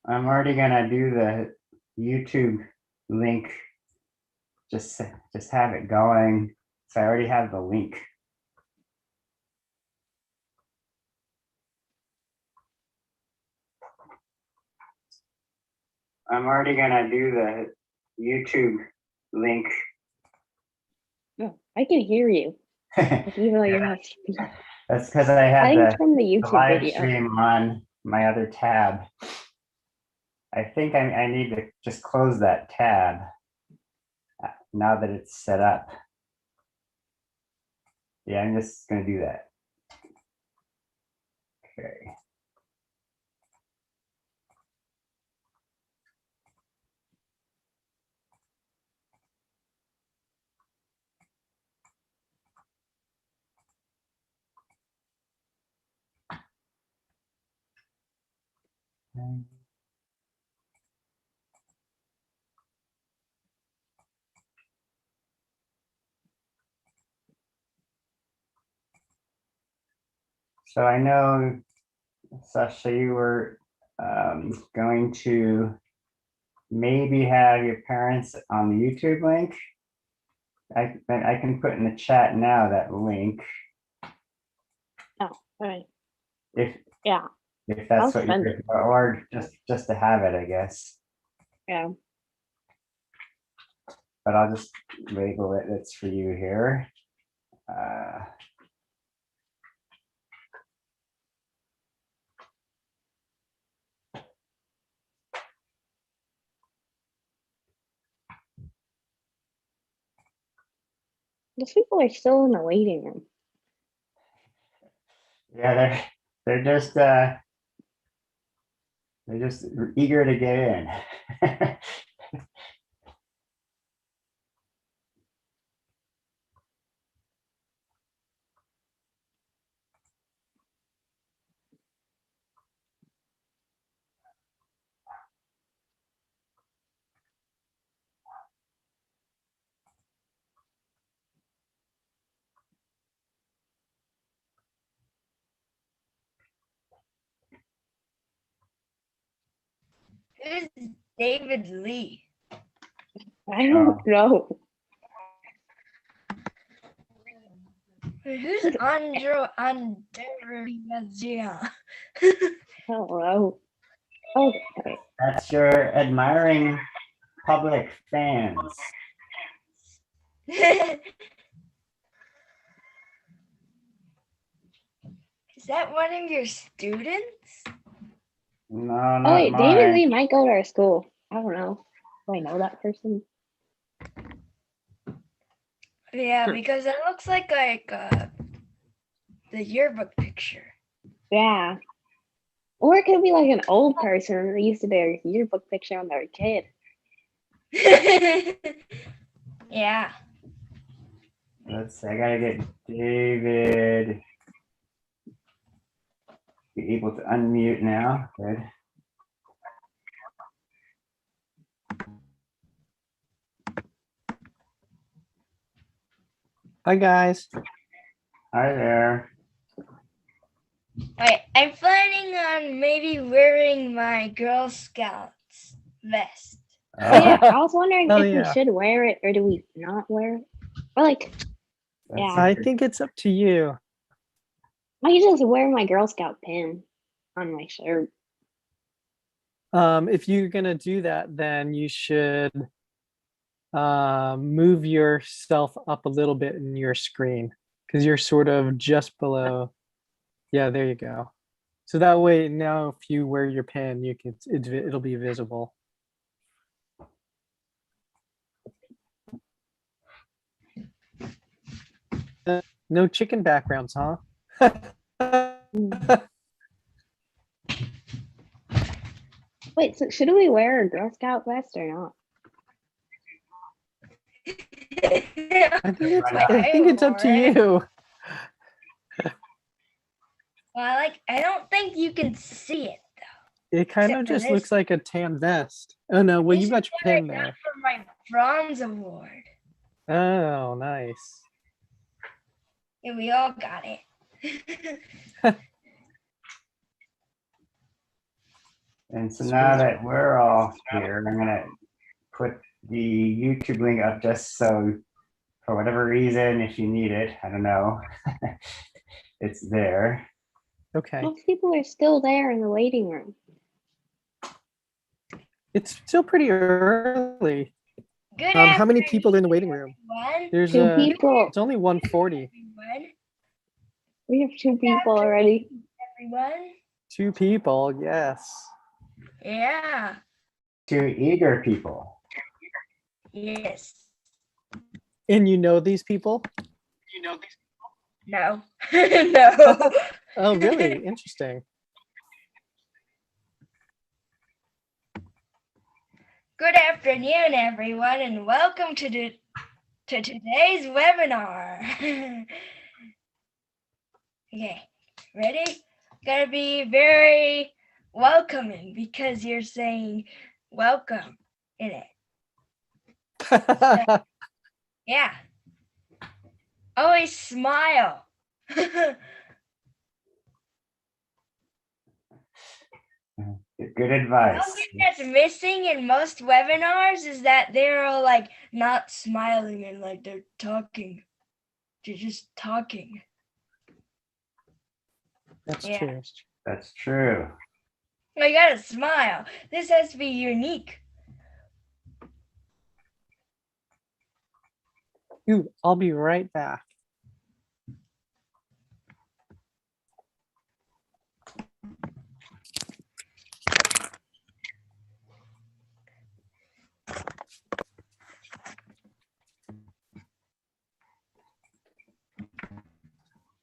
I'm already gonna do the YouTube link. Just have it going. So I already have the link. I'm already gonna do the YouTube link. Oh, I can hear you. Like, even though you're not speaking. That's because I I had think it's the from the YouTube live video. stream on my other tab. I think I need to just close that tab now that it's set up. Yeah, I'm just gonna do that. Okay. So I know, Sasha, you were going to maybe have your parents on the YouTube link. I can put in the chat now that link Oh, all right. if Yeah, if I'll that's what send you it. or just to have it, I guess. Yeah. But I'll just label it. It's for you here. Those people are still in the waiting room. Yeah, they're just eager to get in. Who's David Lee? I don't know. Who's Andrew Andrea? Hello. Okay. That's your admiring public fans. Is that one of your students? No, Oh, not wait, David mine. Lee might go to our school. I don't know. Do I know that person? Yeah, because it looks like the yearbook picture. Yeah. Or it could be like an old person that used to be a yearbook picture when they were a kid. Yeah. Let's see, I gotta get David. Be able to unmute now. Good. Hi guys. Hi there. Wait, I'm planning on maybe wearing my Girl Scouts vest. Oh, yeah, I was wondering Oh, if we yeah. should wear it or do we not wear it? Or like, yeah. I think it's up to you. I just wear my Girl Scout pin on my shirt. If you're gonna do that, then you should move yourself up a little bit in your screen because you're sort of just below. Yeah, there you go. So that way now if you wear your pin, you can it'll be visible. No chicken backgrounds, huh? Wait, so should we wear a Girl Scout vest or not? I think it's up to you. Well, I don't think you can see it though. It kind of Except for just this. looks like a tan vest. Oh no, well you got your Wear it pin now there. for my bronze award. Oh, nice. Yeah, we all got it. And so now that we're all here, I'm gonna put the YouTube link up just so, for whatever reason, if you need it, I don't know, it's there. Okay. Most people are still there in the waiting room. It's still pretty early. Good How many afternoon, people are in the waiting room? everyone. There's 2 people. it's only 1:40. Everyone. We have 2 people already. Everyone. 2 people, yes. Yeah. Two eager people. Yes. And you know these people? No. No. Oh, really? Interesting. Good afternoon, everyone, and welcome to today's webinar. Okay, ready? Gotta be very welcoming because you're saying welcome in it. Yeah. Always smile. Good advice. One thing that's missing in most webinars is that they're all like not smiling and like they're talking. They're just talking. That's Yeah. true. That's true. I gotta smile. This has to be unique. Ooh, I'll be right back.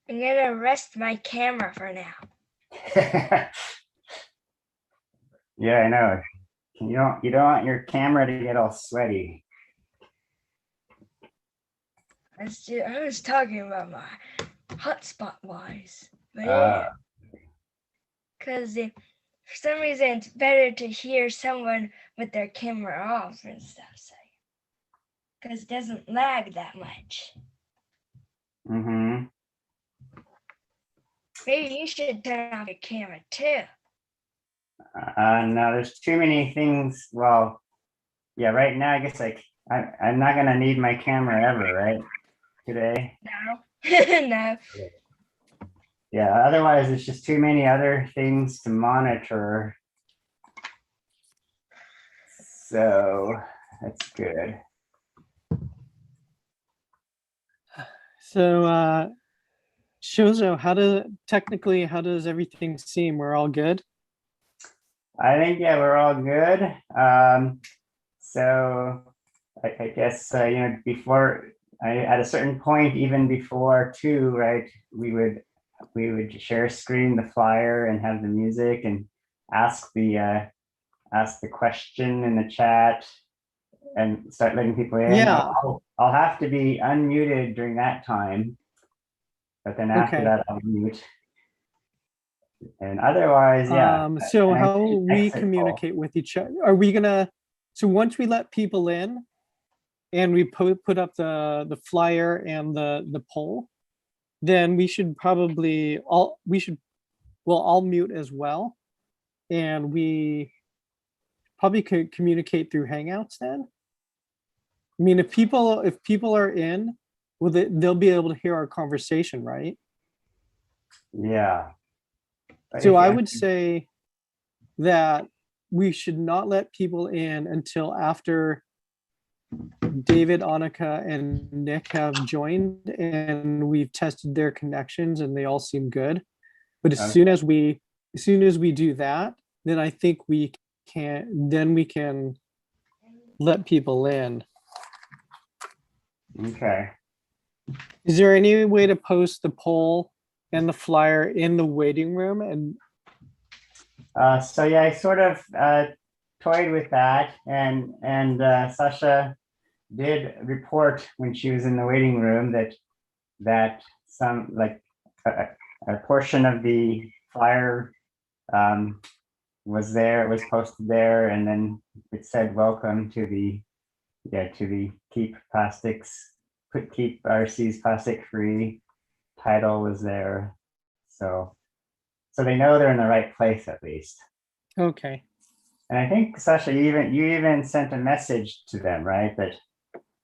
I'm gonna rest my camera for now. Yeah, I know. You don't want your camera to get all sweaty. I was talking about my hotspot wise. But Uh, because for some reason it's better to hear someone with their camera off and stuff. So, because it doesn't lag that much. mm-hmm. Maybe you should turn off your camera too. No, there's too many things. Well, yeah, right now, I guess I'm not gonna need my camera ever, right? Today. No. No. Yeah, otherwise it's just too many other things to monitor. So that's good. So Shozo, how does everything seem? We're all good? I think, yeah, we're all good. So I guess, before, at a certain point, even before 2, right, we would share screen the flyer and have the music and ask the question in the chat and start letting people in. Yeah. I'll have to be unmuted during that time, but then after Okay. that I'll mute. And otherwise, yeah. So and I how think we exit poll. communicate with each other? Are we gonna? So once we let people in, and we put up the flyer and the poll, then we should probably I'll mute as well, and we probably could communicate through Hangouts then. I mean, if people are in, well, they'll be able to hear our conversation, right? Yeah. But So if I you- would say that we should not let people in until after David, Annika, and Nick have joined and we've tested their connections and they all seem good. But as Okay. soon as we do that, then I think we can let people in. Okay. Is there any way to post the poll and the flyer in the waiting room? And So yeah, I sort of toyed with that, and Sasha did report when she was in the waiting room that some, like, a portion of the flyer was posted there, and then it said welcome to the keep RCs plastic free title was there. So they know they're in the right place at least. okay. And I think, Sasha, you even sent a message to them, right? That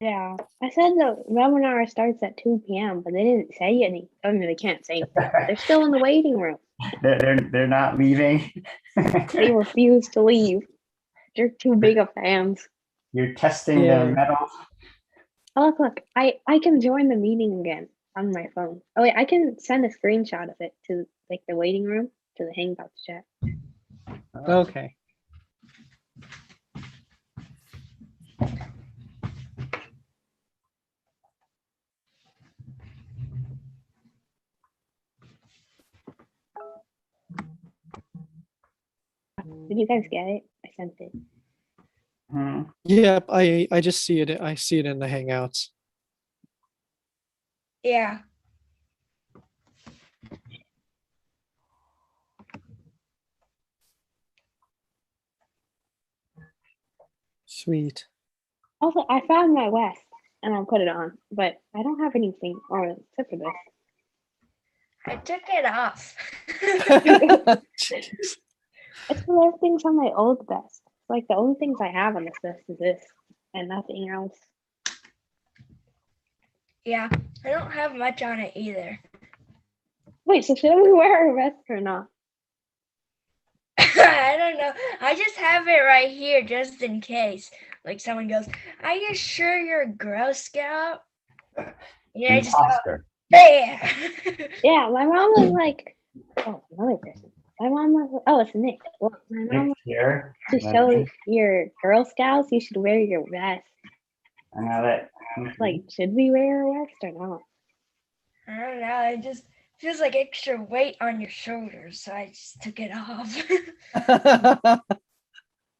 Yeah. I said the webinar starts at 2 p.m., but they didn't say any. I mean, they can't say anything. They're still in the waiting room. they're not leaving. They refuse to leave. They're too big of fans. You're testing their Yeah. mettle. Oh, look, I can join the meeting again on my phone. Oh wait, I can send a screenshot of it to like the waiting room to the Hangouts chat. Okay. Did you guys get it? I sent it. Hmm. Yep, I just see it. I see it in the Hangouts. Yeah. Sweet. Also, I found my West and I'll put it on, but I don't have anything or except for this. I took it off. Jeez. It's because everything's on my old desk. Like the only things I have on this desk is this and nothing else. Yeah, I don't have much on it either. Wait, so should we wear a vest or not? I don't know. I just have it right here just in case. Like someone goes, "Are you sure you're a Girl Scout?" Yeah, I just go, Imposter. "Yeah." Yeah, my mom was like, oh, another person. My mom was, oh, it's Nick. Well, my mom Nick here. to show your Girl Scouts, you should wear your vest. I know that. Like, should we wear a vest or not? I don't know. It just feels like extra weight on your shoulders, so I just took it off.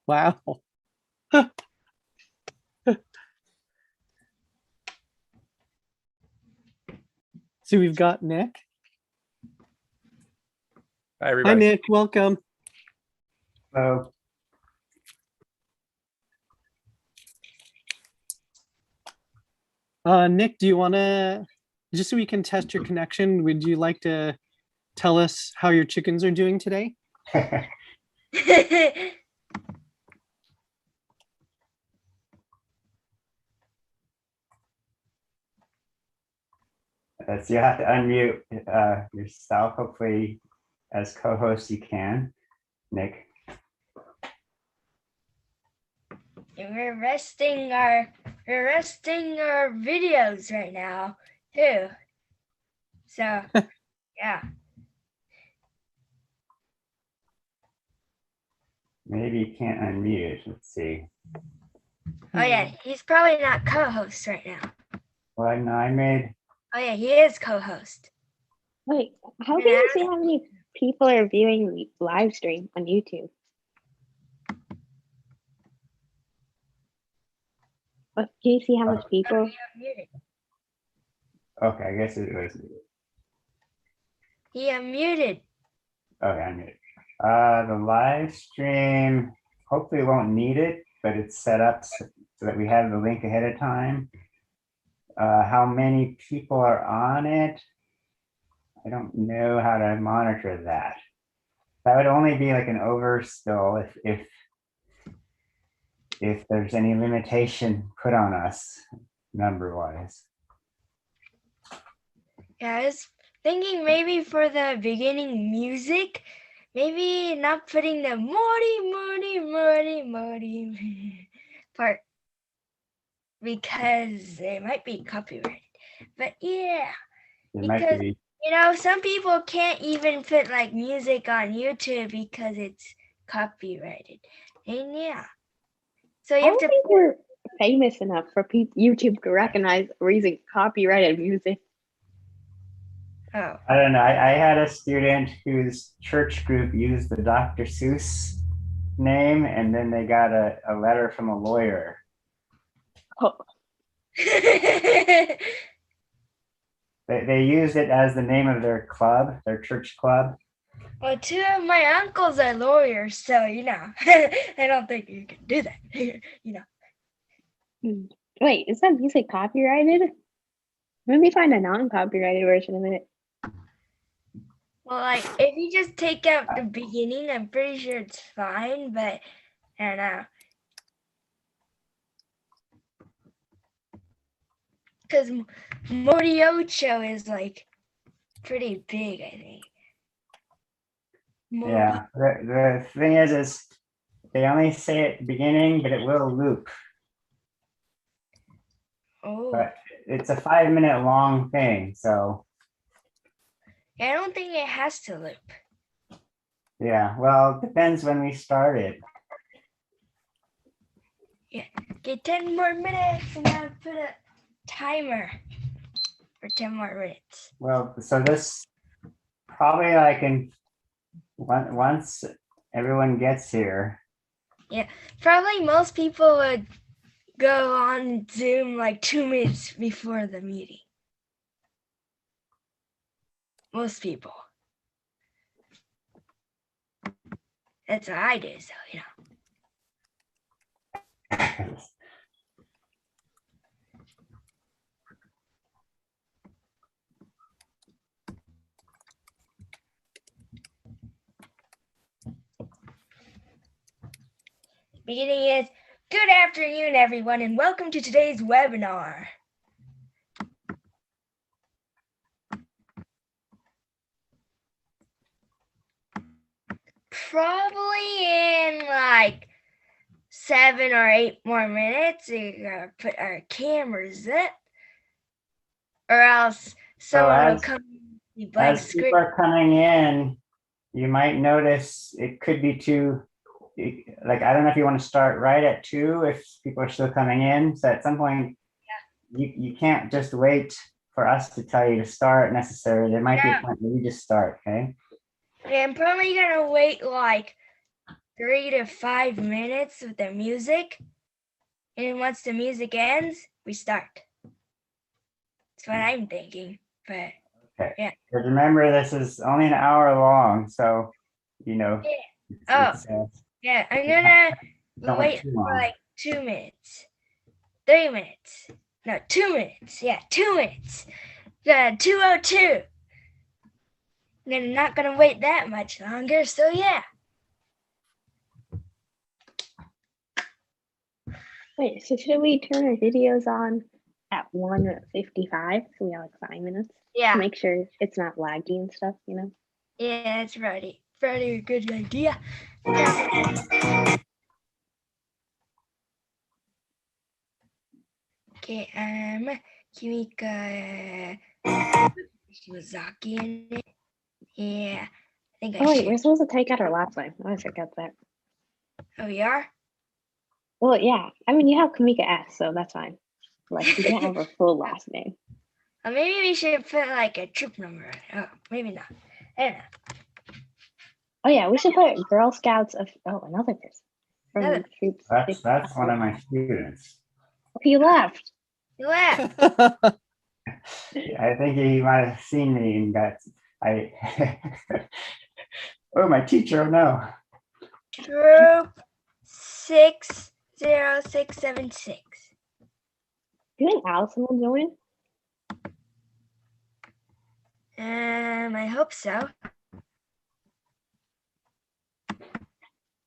Wow. So we've got Nick. Hi, Hi, everybody. Nick. Welcome. So Nick, do you want to, just so we can test your connection, would you like to tell us how your chickens are doing today? so you have to unmute yourself. Hopefully, as co-host, you can. Nick. we're resting our videos right now too. So yeah. Maybe you can't unmute. Let's see. Oh yeah, he's probably not co-host right now. Well, no, I made. Oh yeah, he is co-host. Wait, how can you see how many people are viewing the live stream on YouTube? What, can you see how much people? Unmuted. Okay, I guess it was. He unmuted. Okay, I muted. The live stream hopefully won't need it, but it's set up so that we have the link ahead of time. How many people are on it? I don't know how to monitor that. That would only be like an overspill if there's any limitation put on us number-wise. Yeah, I was thinking maybe for the beginning music, maybe not putting the Morty part because it might be copyrighted. But yeah, It might because be. some people can't even put like music on YouTube because it's copyrighted. And yeah. So I you have don't to think we're famous enough for YouTube to recognize we're using copyrighted music. oh. I don't know. I had a student whose church group used the Dr. Seuss name, and then they got a letter from a lawyer. Oh, They used it as the name of their club, their church club. Well, two of my uncles are lawyers, so I don't think you can do that. wait, is that music copyrighted? Let me find a non-copyrighted version of it. Well, like if you just take out the beginning, I'm pretty sure it's fine. But I don't know. Because Moriocho is like pretty big, I think. Yeah, the thing is they only say it at the beginning, but it will loop. Oh, But it's a 5-minute long thing, so I don't think it has to loop. yeah. Well, it depends when we start it. Get 10 more minutes and I'll put a timer for 10 more minutes. Well, so this probably like once everyone gets here. Probably most people would go on Zoom like 2 minutes before the meeting. Most people. That's what I do, so you know. Beginning is good afternoon, everyone, and welcome to today's webinar. Probably in like 7 or 8 more minutes, we're gonna put our cameras up, or else someone will as- come with blank As people screen. are coming in, you might notice it could be too, like, I don't know if you want to start right at 2 if people are still coming in. So at some point, you can't just wait for us to tell you to start necessarily. There might be a point where you just start, okay? Yeah, I'm probably gonna wait like 3 to 5 minutes with the music, and once the music ends, we start. That's what I'm thinking, but Because remember, this is only an hour long, so, you know. Yeah. it's, yeah, I'm gonna Don't wait wait too for long. like 2 minutes, 3 minutes, no, 2 minutes, yeah, 2 minutes, 2:02. And I'm not gonna wait that much longer, so yeah. Wait, so should we turn our videos on at 1:55 so we have like 5 minutes Yeah, to make sure it's not laggy and stuff, you know? yeah, it's pretty good idea. Okay, Kimika Shimazaki in it. Yeah, I think I Oh wait, should. we're supposed to take out our last name. I forgot that. Oh, we are? Well, yeah. I mean, you have Kamika S, so that's fine. Like, you can't have her full last name. Maybe we should put like a troop number on it. Oh, maybe not. I don't know. Oh yeah, we should put Girl Scouts of. Oh, another person from Another- troops. That's one of my students. He left. You laugh. I think he might have seen me and got, oh, my teacher, oh no. Troop 60676. Do you think Allison will join? I hope so.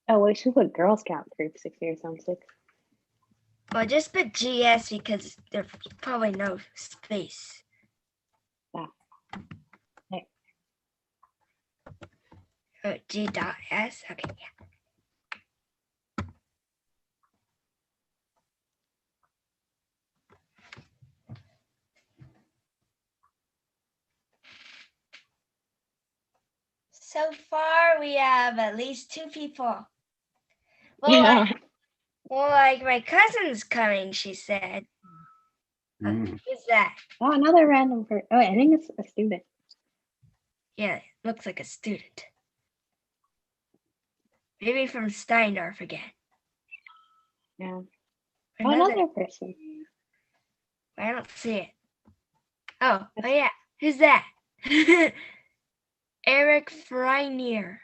Oh, we should put Girl Scout Troop 6076. Well, just put GS because there's probably no space. Yeah. Okay. Oh, G.S. Okay, yeah. So far, we have at least 2 people. Well, like my cousin's coming, she said. Mm. Who's that? Oh, another random person. Oh, I think it's a student. Yeah, looks like a student. Maybe from Steindorf again. Yeah. Oh, another person. I don't see it. Oh yeah. Who's that? Eric Freinier.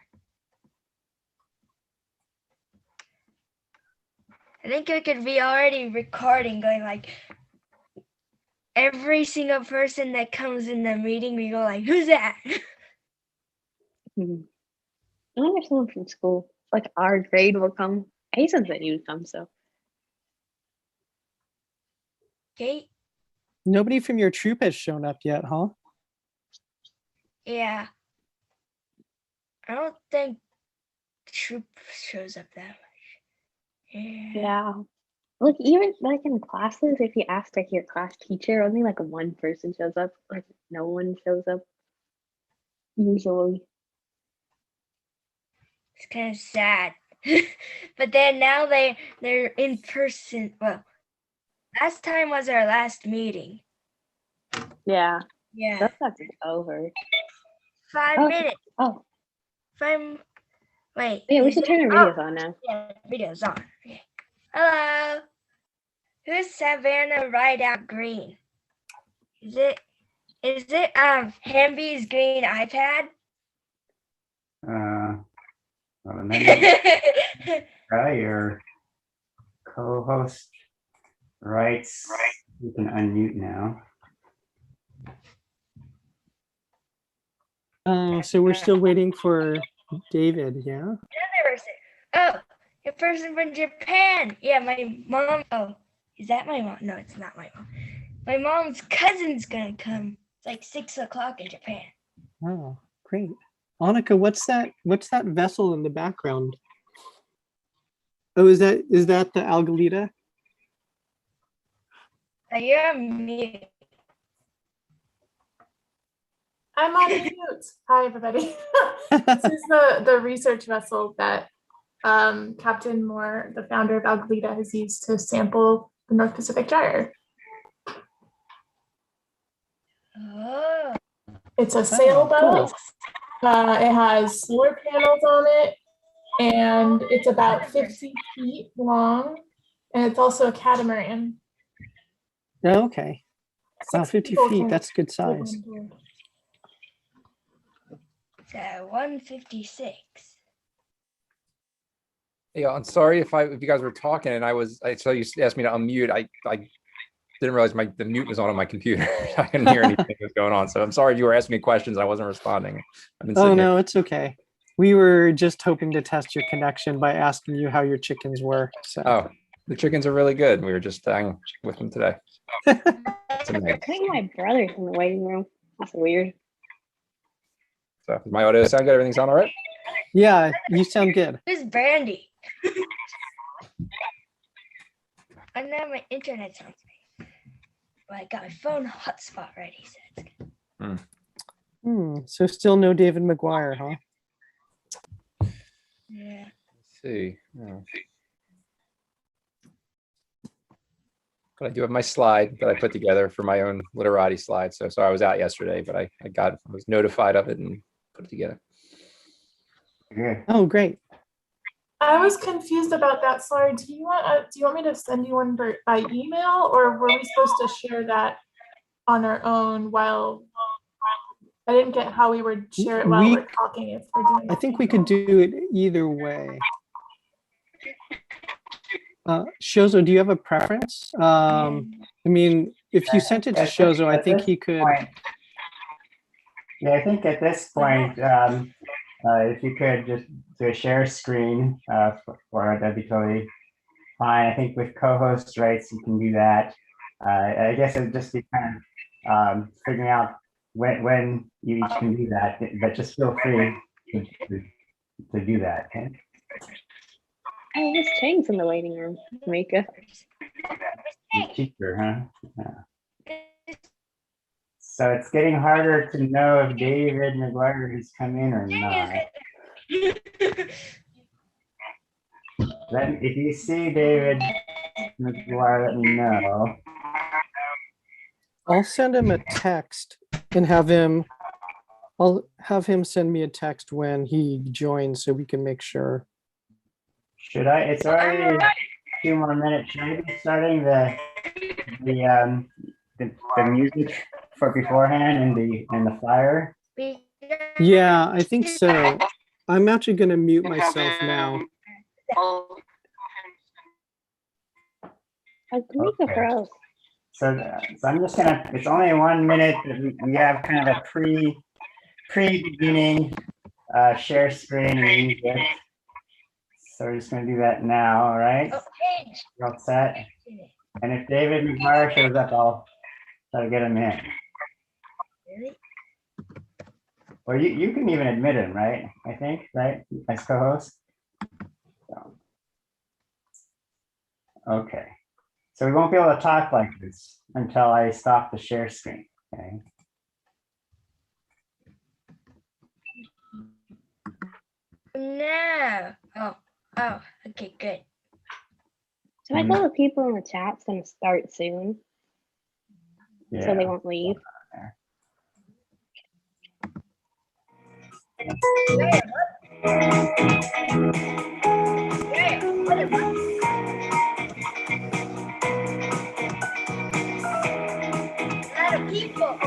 I think we could be already recording, going like every single person that comes in the meeting, we go like, who's that? I wonder if someone from school, like our grade, will come Hazen said he would come, so Kate? Nobody from your troop has shown up yet, huh? Yeah. I don't think troop shows up that much. Yeah. yeah. Like even like in classes, if you ask like your class teacher, only like one person shows up. Like no one shows up usually. It's kind of sad. But then now they're in person. Well, last time was our last meeting. Yeah, Yeah. that's over. 5 Oh. minutes. Oh, Wait. yeah, we is should it- turn our videos on now. Yeah, video's on. Okay. Hello. Who's Savannah Rideout Green? Is it Hamby's green iPad? Well, maybe your co-host writes. You can unmute now. So we're still waiting for David, yeah? Another person. Oh, a person from Japan. Yeah, my mom. Oh, is that my mom? No, it's not my mom. My mom's cousin's gonna come. It's like 6 o'clock in Japan. Oh, great. Annika, what's that vessel in the background? Oh, is that the Algalita? You're on mute. I'm on mute. Hi, everybody. This is the research vessel that Captain Moore, the founder of Algalita, has used to sample the North Pacific Gyre. Oh, It's a sailboat. It has solar panels on it, and it's about 50 feet long, and it's also a catamaran. Oh, okay. Wow, 50 people feet, can that's good live size. on board. so 156. Yeah, I'm sorry if you guys were talking and I saw you asked me to unmute. I didn't realize the mute was on my computer. I couldn't hear anything that was going on. So I'm sorry if you were asking me questions. I wasn't responding. I've been Oh, sitting here. no, it's okay. We were just hoping to test your connection by asking you how your chickens were. So Oh, the chickens are really good. We were just hanging with them today. It's I amazing. think my brother's in the waiting room. That's weird. So does my audio sound good? Everything sound all right? yeah, you sound good. Who's Brandy? I know my internet sounds great. But I got my phone hotspot ready. So it's good. So still no David McGuire, huh? Yeah. Let's see. Oh. But I do have my slide that I put together for my own literati slide. So I was out yesterday, but I was notified of it and put it together. Good. Oh, great. I was confused about that. Sorry, do you want me to send you one by email, or were we supposed to share that on our own while I didn't get how we would share it while we're talking if we're doing I think we could do it either way. Shozo, do you have a preference? I mean, if you sent it to Shozo, I think he could. Yeah, I think at this point, if you could just do a share screen for it, that'd be totally fine. I think with co-host rights, you can do that. I guess it'd just be kind of figuring out when you each can do that, but just feel free to do that. Okay? Oh, Miss Chang's in the waiting room, Mika. Cheaper, huh? Yeah. So it's getting harder to know if David McGuire has come in or not. If you see David McGuire, let me know. I'll send him a text and I'll have him send me a text when he joins so we can make sure. Should I? It's already a few more minutes. Should I be starting the music for beforehand and the flyer? Yeah, I think so. I'm actually going to mute myself now. Mika Okay. froze. So I'm just gonna. It's only 1 minute. We have kind of a pre-beginning share screen and music. So we're just gonna do that now, all right? Oh, Paige. You're all set? And if David McGuire shows up, I'll try to get him in. Really? Or you can even admit him, right? I think, right? As co-host. So. Okay. So we won't be able to talk like this until I stop the share screen, okay? No. Oh, okay, good. So I told the people in the chat's gonna start soon, so they Yeah. won't leave. A lot of people.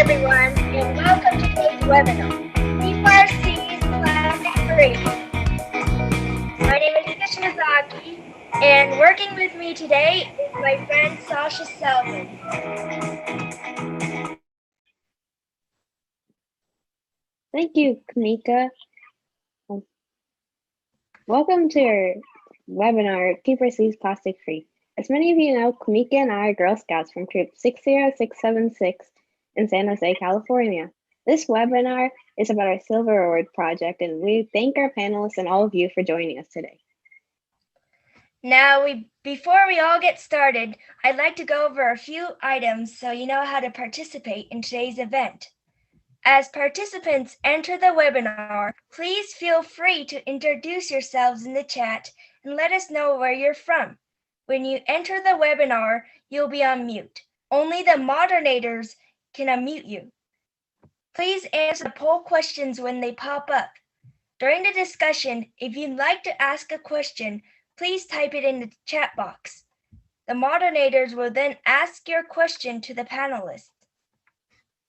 everyone, and welcome to today's webinar, PRC's Plastic Free. My name is Ika Shinozaki, and working with me today is my friend Sasha Selman. Thank you, Kamika. Welcome to our webinar, Keep Our Seas Plastic Free. As many of you know, Kamika and I are Girl Scouts from Troop 60676 in San Jose, California. This webinar is about our Silver Award project, and we thank our panelists and all of you for joining us today. Now, before we all get started, I'd like to go over a few items so you know how to participate in today's event. As participants enter the webinar, please feel free to introduce yourselves in the chat and let us know where you're from. When you enter the webinar, you'll be on mute. Only the moderators can unmute you. Please answer the poll questions when they pop up. During the discussion, if you'd like to ask a question, please type it in the chat box. The moderators will then ask your question to the panelists.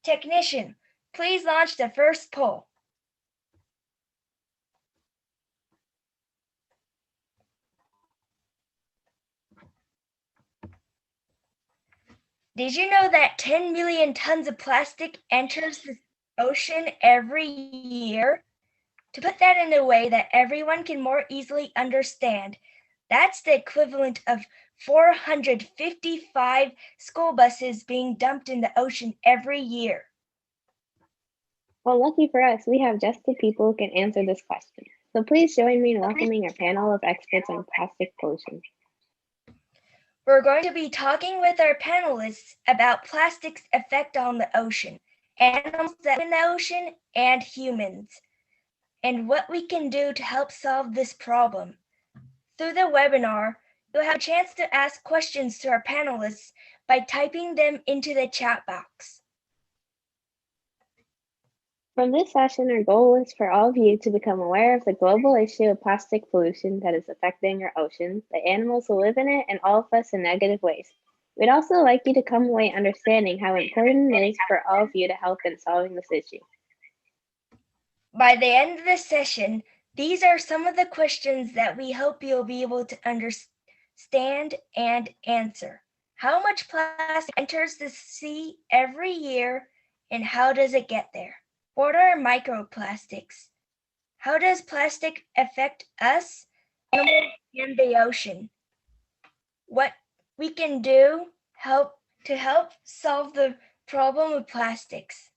Technician, please launch the first poll. Did you know that 10 million tons of plastic enters the ocean every year? To put that in a way that everyone can more easily understand, that's the equivalent of 455 school buses being dumped in the ocean every year. Well, lucky for us, we have just the people who can answer this question. So please join me in welcoming our panel of experts on plastic pollution. We're going to be talking with our panelists about plastic's effect on the ocean, animals that live in the ocean, and humans, and what we can do to help solve this problem. Through the webinar, you'll have a chance to ask questions to our panelists by typing them into the chat box. From this session, our goal is for all of you to become aware of the global issue of plastic pollution that is affecting our oceans, the animals who live in it, and all of us in negative ways. We'd also like you to come away understanding how important it is for all of you to help in solving this issue. By the end of the session, these are some of the questions that we hope you'll be able to understand and answer. How much plastic enters the sea every year, and how does it get there? What are microplastics? How does plastic affect us, animals, and the ocean? What we can do to help solve the problem of plastics.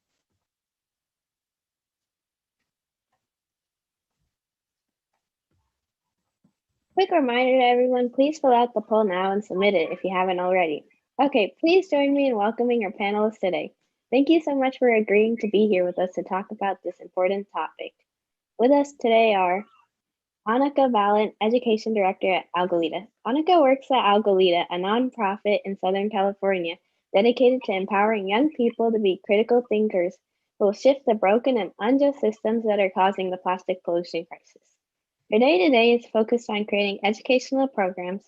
Quick reminder to everyone, please fill out the poll now and submit it if you haven't already. Okay, please join me in welcoming our panelists today. Thank you so much for agreeing to be here with us to talk about this important topic. With us today are Annika Valent, Education Director at Algolita. Annika works at Algolita, a nonprofit in Southern California dedicated to empowering young people to be critical thinkers who will shift the broken and unjust systems that are causing the plastic pollution crisis. Her day-to-day is focused on creating educational programs,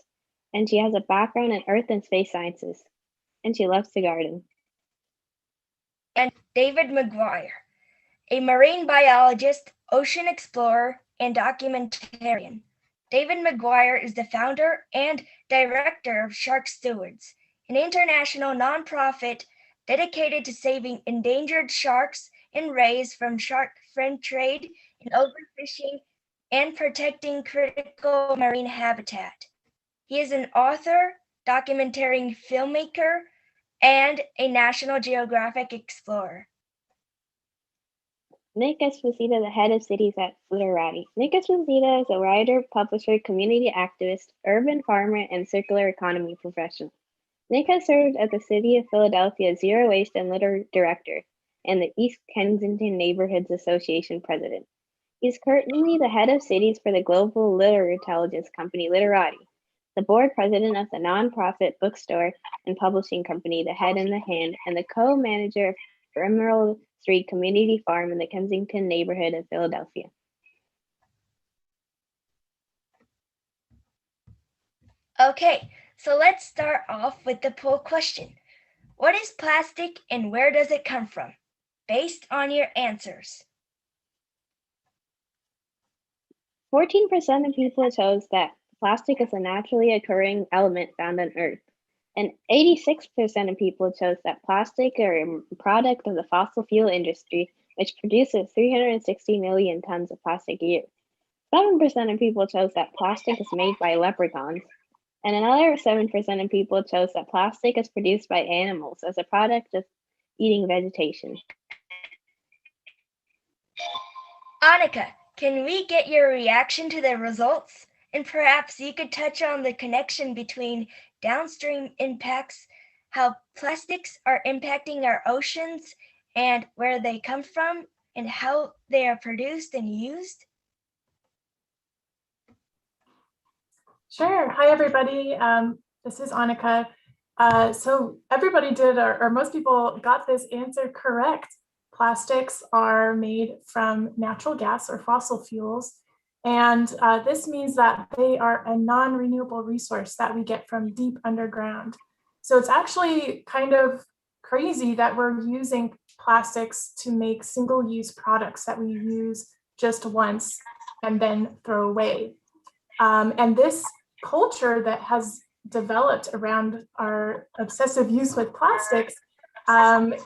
and she has a background in earth and space sciences, and she loves to garden. And David McGuire, a marine biologist, ocean explorer, and documentarian. David McGuire is the founder and director of Shark Stewards, an international nonprofit dedicated to saving endangered sharks and rays from shark fin trade and overfishing and protecting critical marine habitat. He is an author, documentary filmmaker, and a National Geographic explorer. Nick Esposito, the head of cities at Literati. Nick Esposito is a writer, publisher, community activist, urban farmer, and circular economy professional. Nick has served as the City of Philadelphia Zero Waste and Litter Director and the East Kensington Neighborhoods Association President. He's currently the head of cities for the global litter intelligence company Literati, the board president of the nonprofit bookstore and publishing company The Head in the Hand, and the co-manager of Emerald Street Community Farm in the Kensington neighborhood of Philadelphia. Okay, so let's start off with the poll question. What is plastic and where does it come from? Based on your answers. 14% of people chose that plastic is a naturally occurring element found on Earth, and 86% of people chose that plastic are a product of the fossil fuel industry, which produces 360 million tons of plastic a year. 7% of people chose that plastic is made by leprechauns, and another 7% of people chose that plastic is produced by animals as a product of eating vegetation. Annika, can we get your reaction to the results? And perhaps you could touch on the connection between downstream impacts, how plastics are impacting our oceans, and where they come from and how they are produced and used? Sure. Hi, everybody. This is Annika. So everybody did, or most people got this answer correct. Plastics are made from natural gas or fossil fuels. And this means that they are a non-renewable resource that we get from deep underground. So it's actually kind of crazy that we're using plastics to make single-use products that we use just once and then throw away. And this culture that has developed around our obsessive use with plastics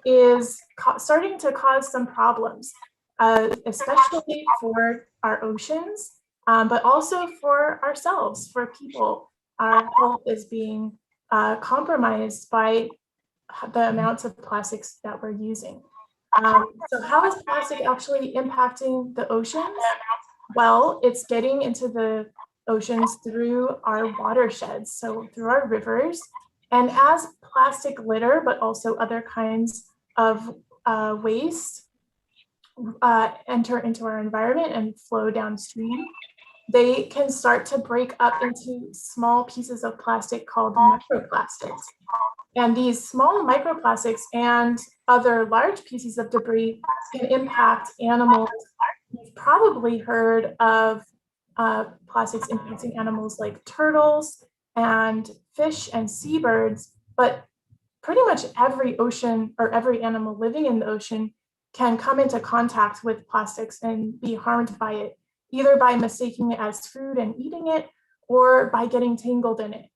is starting to cause some problems, especially for our oceans, but also for ourselves, for people. Our health is being compromised by the amounts of plastics that we're using. So how is plastic actually impacting the oceans? Well, it's getting into the oceans through our watersheds, so through our rivers. And as plastic litter, but also other kinds of waste enter into our environment and flow downstream, they can start to break up into small pieces of plastic called microplastics. And these small microplastics and other large pieces of debris can impact animals. You've probably heard of plastics impacting animals like turtles and fish and seabirds, but pretty much every ocean or every animal living in the ocean can come into contact with plastics and be harmed by it, either by mistaking it as food and eating it or by getting tangled in it.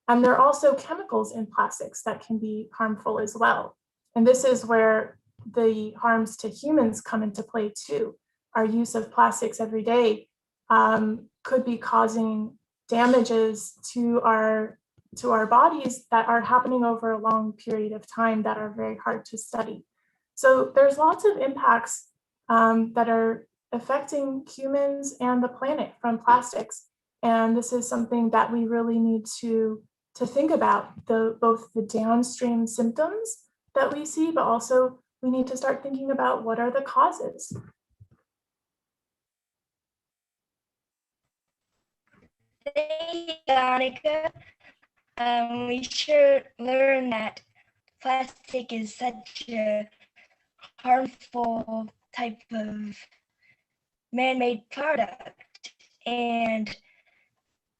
And there are also chemicals in plastics that can be harmful as well. And this is where the harms to humans come into play too. Our use of plastics every day could be causing damages to our bodies that are happening over a long period of time that are very hard to study. So there's lots of impacts that are affecting humans and the planet from plastics. And this is something that we really need to think about, both the downstream symptoms that we see, but also we need to start thinking about what are the causes. Thank you, Annika. We sure learned that plastic is such a harmful type of man-made product, and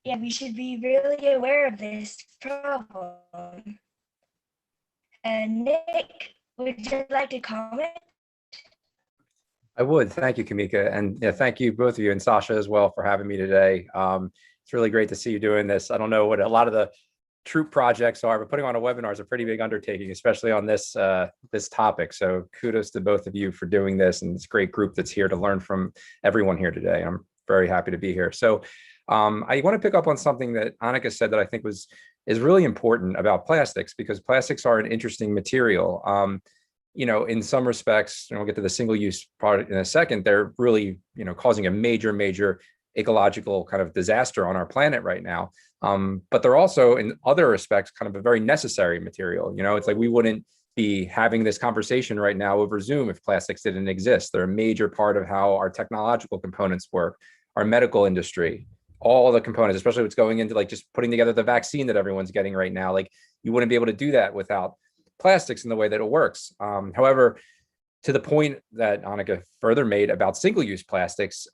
yeah, we should be really aware of this problem. Nick, would you like to comment? I would. Thank you, Kamika. And yeah, thank you both of you and Sasha as well for having me today. It's really great to see you doing this. I don't know what a lot of the troop projects are, but putting on a webinar is a pretty big undertaking, especially on this this topic. So kudos to both of you for doing this, and this great group that's here to learn from everyone here today. I'm very happy to be here. So I want to pick up on something that Annika said that I think is really important about plastics, because plastics are an interesting material. You know, in some respects, and we'll get to the single-use product in a second, they're really, you know, causing a major ecological kind of disaster on our planet right now. But they're also, in other respects, kind of a very necessary material. You know, it's like we wouldn't be having this conversation right now over Zoom if plastics didn't exist. They're a major part of how our technological components work, our medical industry, all the components, especially what's going into like just putting together the vaccine that everyone's getting right now. Like, you wouldn't be able to do that without plastics in the way that it works. However, to the point that Annika further made about single-use plastics,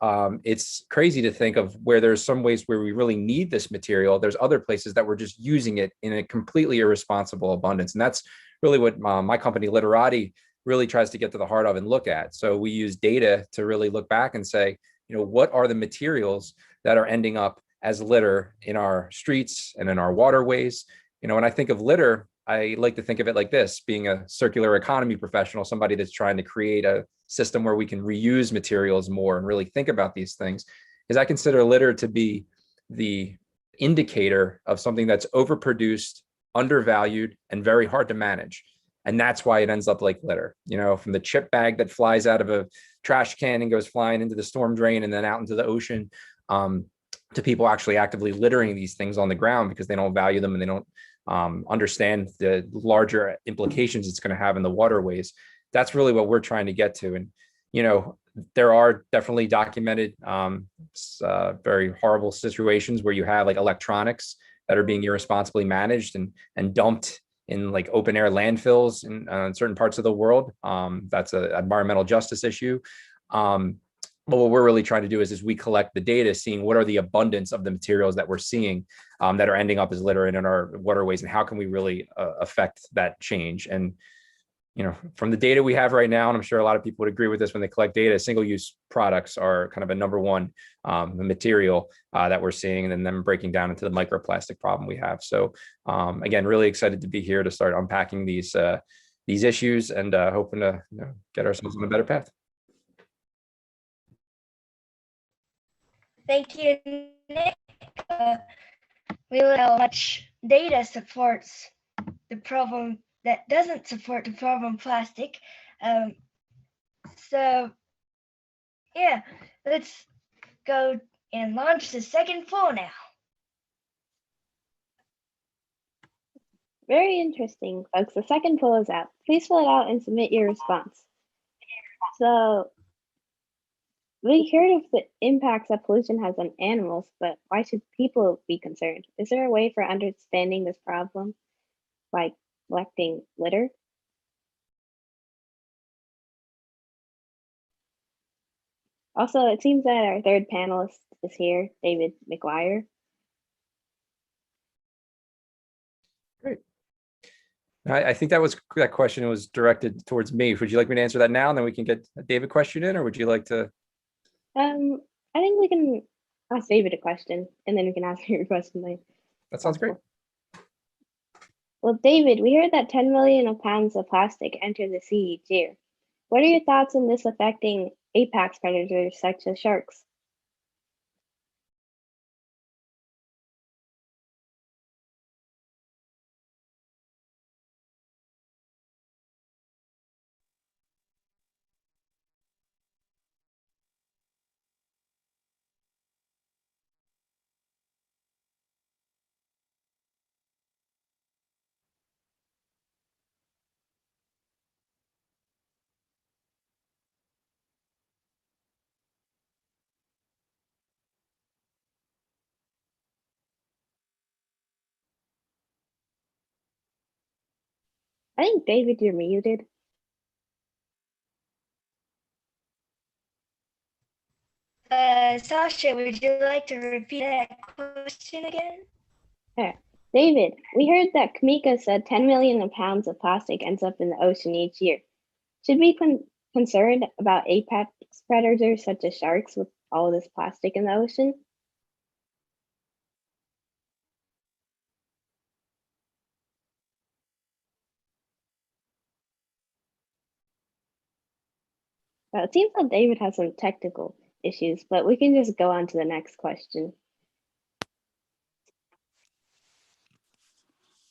it's crazy to think of where there's some ways where we really need this material. There's other places that we're just using it in a completely irresponsible abundance. And that's really what my company, Literati, really tries to get to the heart of and look at. So we use data to really look back and say, you know, what are the materials that are ending up as litter in our streets and in our waterways? You know, when I think of litter, I like to think of it like this: being a circular economy professional, somebody that's trying to create a system where we can reuse materials more and really think about these things, is I consider litter to be the indicator of something that's overproduced, undervalued, and very hard to manage. And that's why it ends up like litter, you know, from the chip bag that flies out of a trash can and goes flying into the storm drain and then out into the ocean, to people actually actively littering these things on the ground because they don't value them and they don't understand the larger implications it's going to have in the waterways. that's really what we're trying to get to. And, you know, there are definitely documented very horrible situations where you have like electronics that are being irresponsibly managed and dumped in like open air landfills in certain parts of the world. That's an environmental justice issue. But what we're really trying to do is we collect the data, seeing what are the abundance of the materials that we're seeing that are ending up as litter in our waterways, and how can we really affect that change. And, you know, from the data we have right now, and I'm sure a lot of people would agree with this when they collect data, single-use products are kind of a number one material that we're seeing, and then breaking down into the microplastic problem we have. So again, really excited to be here to start unpacking these issues, and hoping to, you know, get ourselves on a better path. Thank you, Nick. We know how much data supports the problem that doesn't support the problem plastic. So yeah, let's go and launch the second poll now. Very interesting, folks. The second poll is out. Please fill it out and submit your response. So we heard of the impacts that pollution has on animals, but why should people be concerned? Is there a way for understanding this problem by collecting litter? Also, it seems that our third panelist is here, David McGuire. Great. I think that question was directed towards me. Would you like me to answer that now, and then we can get a David question in, or would you like to? I think we can ask David a question, and then we can ask your question later. That sounds great. Well, David, we heard that 10 million pounds of plastic enter the sea each year. What are your thoughts on this affecting apex predators such as sharks? I think, David, you're muted. Sasha, would you like to repeat that question again? There. David, we heard that Kamika said 10 million pounds of plastic ends up in the ocean each year. Should we be concerned about apex predators such as sharks with all this plastic in the ocean? It seems like David has some technical issues, but we can just go on to the next question.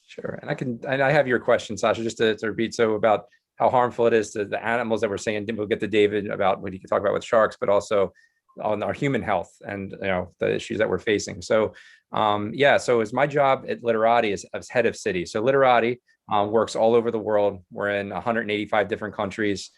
Sure. And I have your question, Sasha, just to repeat. So about how harmful it is to the animals that we're saying, we'll get to David about what he can talk about with sharks, but also on our human health and, you know, the issues that we're facing. So yeah, so it's my job at Literati as head of city. So Literati works all over the world. We're in 185 different countries.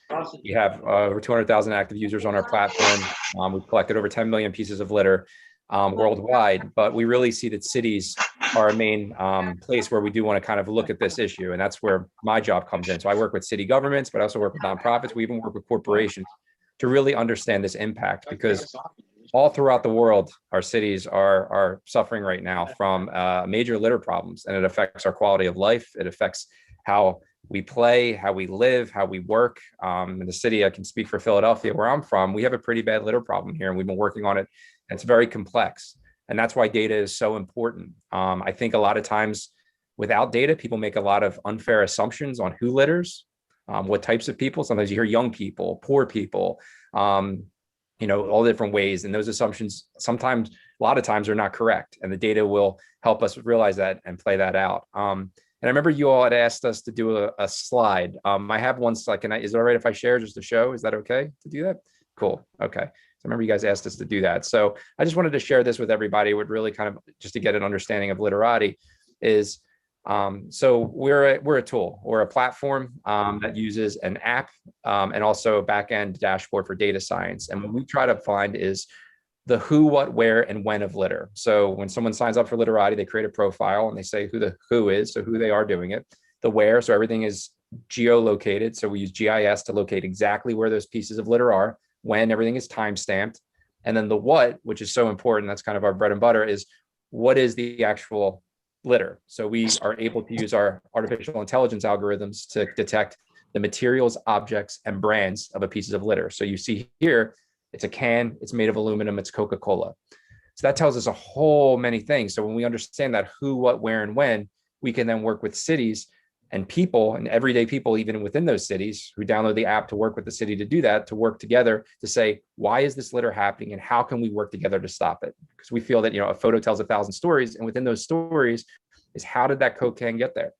We have over 200,000 active users on our platform. We've collected over 10 million pieces of litter worldwide, but we really see that cities are a main place where we do want to kind of look at this issue. And that's where my job comes in. So I work with city governments, but I also work with nonprofits. We even work with corporations to really understand this impact, because all throughout the world, our cities are suffering right now from major litter problems, and it affects our quality of life. It affects how we play, how we live, how we work. In the city, I can speak for Philadelphia, where I'm from, we have a pretty bad litter problem here, and we've been working on it. And it's very complex. And that's why data is so important. I think a lot of times without data, people make a lot of unfair assumptions on who litters, what types of people. Sometimes you hear young people, poor people, you know, all different ways. And those assumptions sometimes, a lot of times, are not correct. And the data will help us realize that and play that out. And I remember you all had asked us to do a slide. I have one slide. Is it all right if I share just to show? Is that okay to do that? Cool. Okay. So I remember you guys asked us to do that. So I just wanted to share this with everybody. It would really kind of just to get an understanding of Literati is So we're a tool or a platform that uses an app and also a backend dashboard for data science. And what we try to find is the who, what, where, and when of litter. So when someone signs up for Literati, they create a profile and they say who the who is, so who they are doing it. The where, so everything is geolocated. So we use GIS to locate exactly where those pieces of litter are, when everything is time stamped. And then the what, which is so important, that's kind of our bread and butter, is what is the actual litter. So we are able to use our artificial intelligence algorithms to detect the materials, objects, and brands of a piece of litter. So you see here, it's a can, it's made of aluminum, it's Coca-Cola. So that tells us a whole many things. So when we understand that who, what, where, and when, we can then work with cities and people and everyday people, even within those cities, who download the app to work with the city to do that, to work together to say, why is this litter happening and how can we work together to stop it? Because we feel that, a photo tells 1,000 stories, and within those stories is how did that Coke can get there?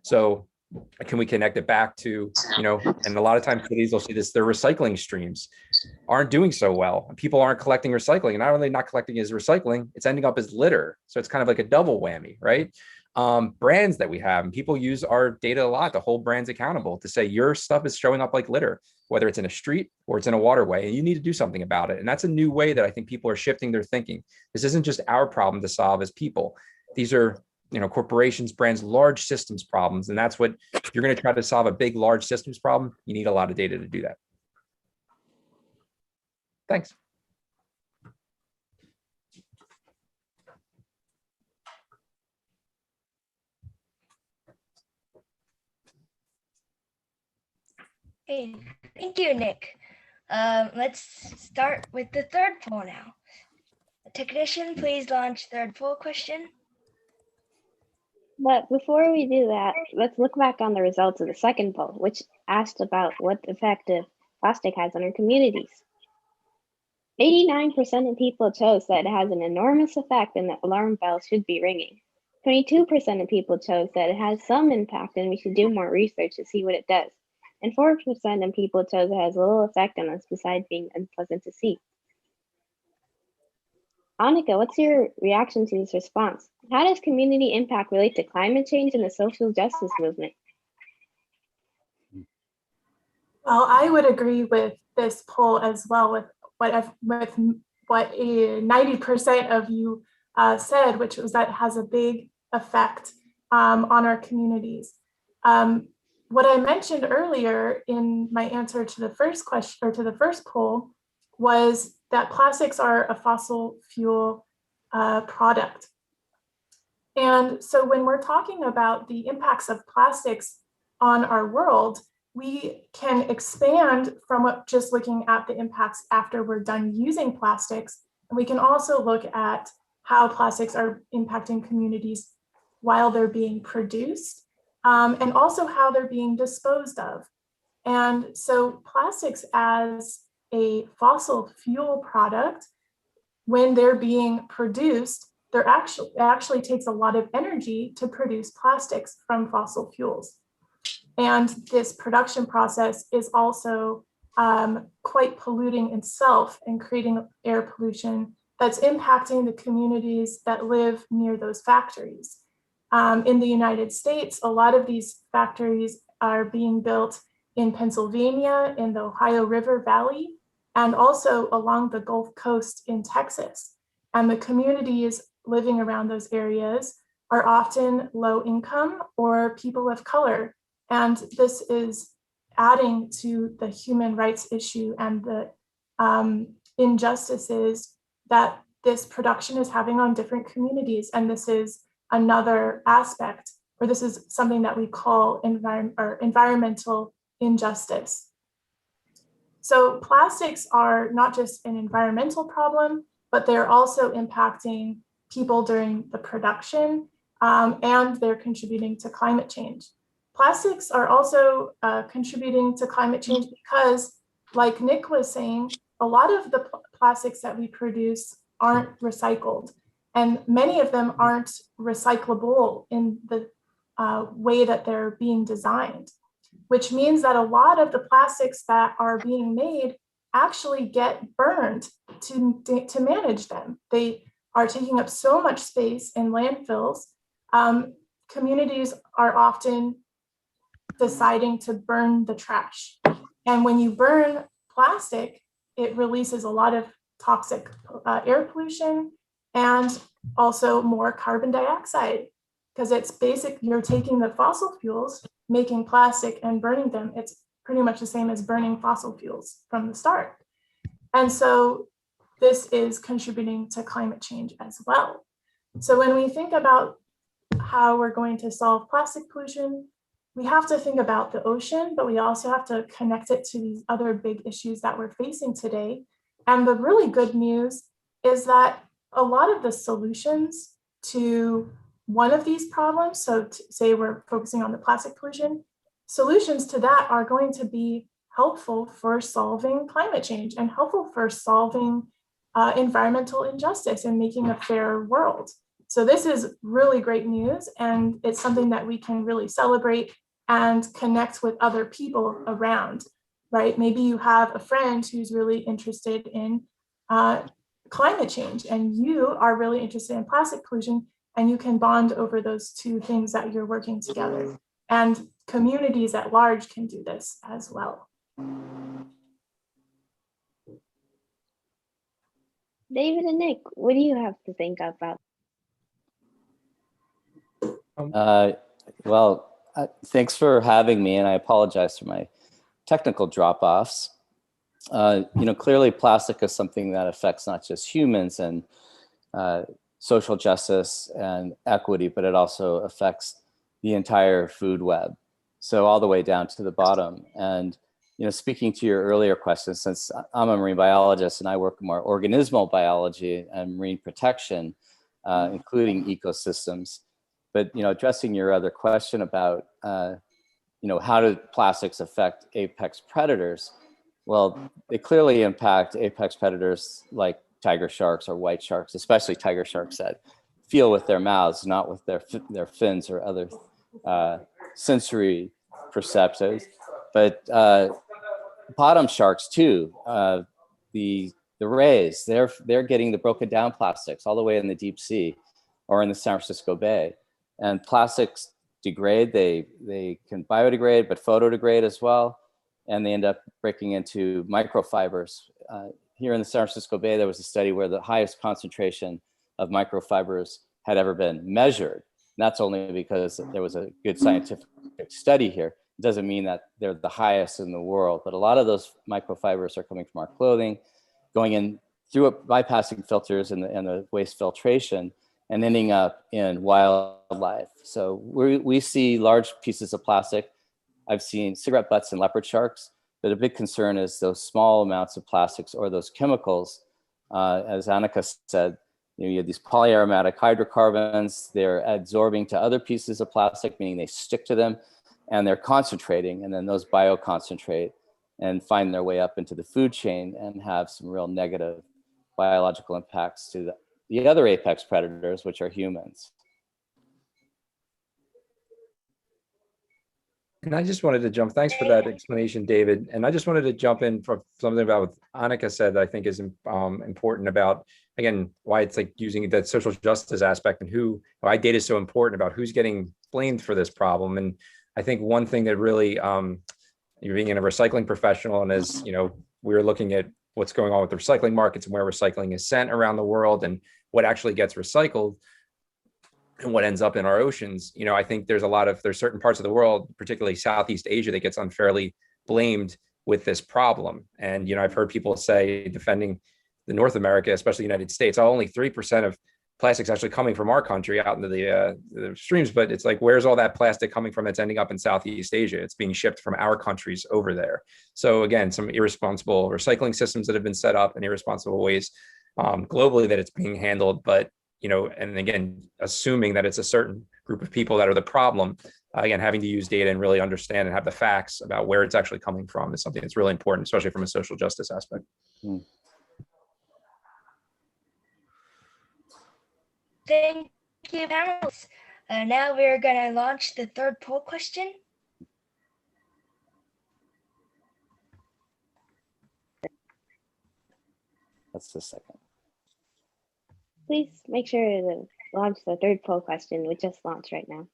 So can we connect it back to, and a lot of times cities will see this, their recycling streams aren't doing so well. People aren't collecting recycling, and not only not collecting as recycling, it's ending up as litter. So it's kind of like a double whammy, right? Brands that we have, and people use our data a lot to hold brands accountable, to say your stuff is showing up like litter, whether it's in a street or it's in a waterway, and you need to do something about it. And that's a new way that I think people are shifting their thinking. This isn't just our problem to solve as people. These are, corporations, brands, large systems problems. And that's what, if you're going to try to solve a big, large systems problem, you need a lot of data to do that. Thanks. Hey, thank you, Nick. Let's start with the third poll now. Technician, please launch third poll question. But before we do that, let's look back on the results of the second poll, which asked about what effect plastic has on our communities. 89% of people chose that it has an enormous effect and that alarm bells should be ringing. 22% of people chose that it has some impact and we should do more research to see what it does. And 4% of people chose it has little effect on us besides being unpleasant to see. Annika, what's your reaction to this response? How does community impact relate to climate change and the social justice movement? Well, I would agree with this poll as well, with what 90% of you said, which was that it has a big effect on our communities. What I mentioned earlier in my answer to the first question, or to the first poll, was that plastics are a fossil fuel product. And so when we're talking about the impacts of plastics on our world, we can expand from just looking at the impacts after we're done using plastics. And we can also look at how plastics are impacting communities while they're being produced, and also how they're being disposed of. And so plastics as a fossil fuel product, when they're being produced, it actually takes a lot of energy to produce plastics from fossil fuels. And this production process is also quite polluting itself and creating air pollution that's impacting the communities that live near those factories. In the United States, a lot of these factories are being built in Pennsylvania, in the Ohio River Valley, and also along the Gulf Coast in Texas. And the communities living around those areas are often low income or people of color. And this is adding to the human rights issue and the injustices that this production is having on different communities. And this is another aspect, or this is something that we call environmental injustice. So plastics are not just an environmental problem, but they're also impacting people during the production, and they're contributing to climate change. Plastics are also contributing to climate change because, like Nick was saying, a lot of the plastics that we produce aren't recycled, and many of them aren't recyclable in the way that they're being designed, which means that a lot of the plastics that are being made actually get burned to manage them. They are taking up so much space in landfills, communities are often deciding to burn the trash. And when you burn plastic, it releases a lot of toxic air pollution and also more carbon dioxide, because it's basic, you're taking the fossil fuels, making plastic and burning them. It's pretty much the same as burning fossil fuels from the start. And so this is contributing to climate change as well. So when we think about how we're going to solve plastic pollution, we have to think about the ocean, but we also have to connect it to these other big issues that we're facing today. And the really good news is that a lot of the solutions to one of these problems, so say we're focusing on the plastic pollution, solutions to that are going to be helpful for solving climate change and helpful for solving environmental injustice and making a fair world. So this is really great news, and it's something that we can really celebrate and connect with other people around, right? Maybe you have a friend who's really interested in climate change, and you are really interested in plastic pollution, and you can bond over those two things that you're working together. And communities at large can do this as well. David and Nick, what do you have to think about? Thanks for having me, and I apologize for my technical drop-offs. Clearly plastic is something that affects not just humans and social justice and equity, but it also affects the entire food web. So all the way down to the bottom. And, speaking to your earlier question, since I'm a marine biologist and I work more organismal biology and marine protection, including ecosystems, but, addressing your other question about, how do plastics affect apex predators? Well, they clearly impact apex predators like tiger sharks or white sharks, especially tiger sharks that feel with their mouths, not with their fins or other sensory perceptors. But bottom sharks too, the rays, they're getting the broken down plastics all the way in the deep sea or in the San Francisco Bay. And plastics degrade, they can biodegrade, but photodegrade as well. And they end up breaking into microfibers. Here in the San Francisco Bay, there was a study where the highest concentration of microfibers had ever been measured. And that's only because there was a good scientific study here. It doesn't mean that they're the highest in the world, but a lot of those microfibers are coming from our clothing, going in through bypassing filters and the waste filtration, and ending up in wildlife. So we see large pieces of plastic. I've seen cigarette butts and leopard sharks, but a big concern is those small amounts of plastics or those chemicals. As Annika said, you have these polyaromatic hydrocarbons, they're absorbing to other pieces of plastic, meaning they stick to them, and they're concentrating, and then those bioconcentrate and find their way up into the food chain and have some real negative biological impacts to the other apex predators, which are humans. And I just wanted to jump, thanks for that explanation, David. And I just wanted to jump in for something about what Annika said that I think is important about, again, why it's like using that social justice aspect and why data is so important about who's getting blamed for this problem. And I think one thing that really, you're being in a recycling professional, and as we're looking at what's going on with the recycling markets and where recycling is sent around the world and what actually gets recycled and what ends up in our oceans. I think there's certain parts of the world, particularly Southeast Asia, that gets unfairly blamed with this problem. And, I've heard people say, defending the North America, especially the United States, only 3% of plastics actually coming from our country out into the streams, but it's like, where's all that plastic coming from that's ending up in Southeast Asia? It's being shipped from our countries over there. So again, some irresponsible recycling systems that have been set up and irresponsible ways globally that it's being handled. But, and again, assuming that it's a certain group of people that are the problem, again, having to use data and really understand and have the facts about where it's actually coming from is something that's really important, especially from a social justice aspect. Thank you, panelists. Now we're going to launch the third poll question. That's the second. Please make sure to launch the third poll question. We just launched right now.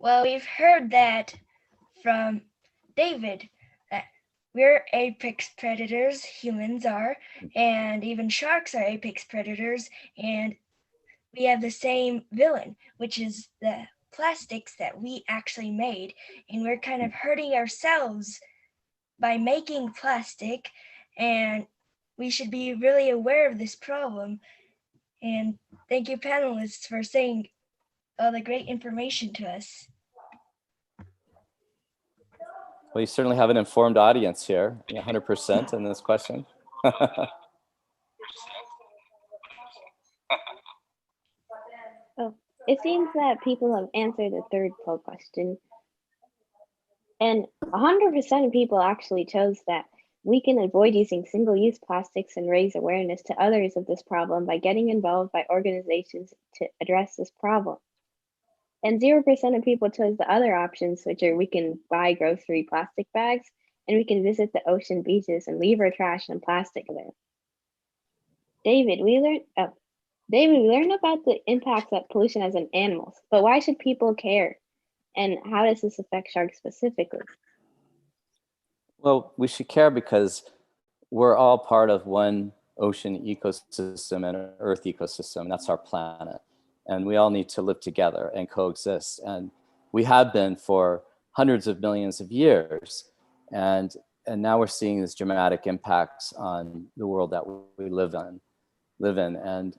Well, we've heard that from David that we're apex predators, humans are, and even sharks are apex predators, and we have the same villain, which is the plastics that we actually made, and we're kind of hurting ourselves by making plastic, and we should be really aware of this problem. And thank you, panelists, for saying all the great information to us. Well, you certainly have an informed audience here, 100% in this question. Oh, it seems that people have answered the third poll question. And 100% of people actually chose that we can avoid using single-use plastics and raise awareness to others of this problem by getting involved by organizations to address this problem. And 0% of people chose the other options, which are we can buy grocery plastic bags and we can visit the ocean beaches and leave our trash and plastic there. David, we learned about the impacts that pollution has on animals, but why should people care? And how does this affect sharks specifically? Well, we should care because we're all part of one ocean ecosystem and an Earth ecosystem, and that's our planet. And we all need to live together and coexist. And we have been for hundreds of millions of years. And now we're seeing these dramatic impacts on the world that we live in. And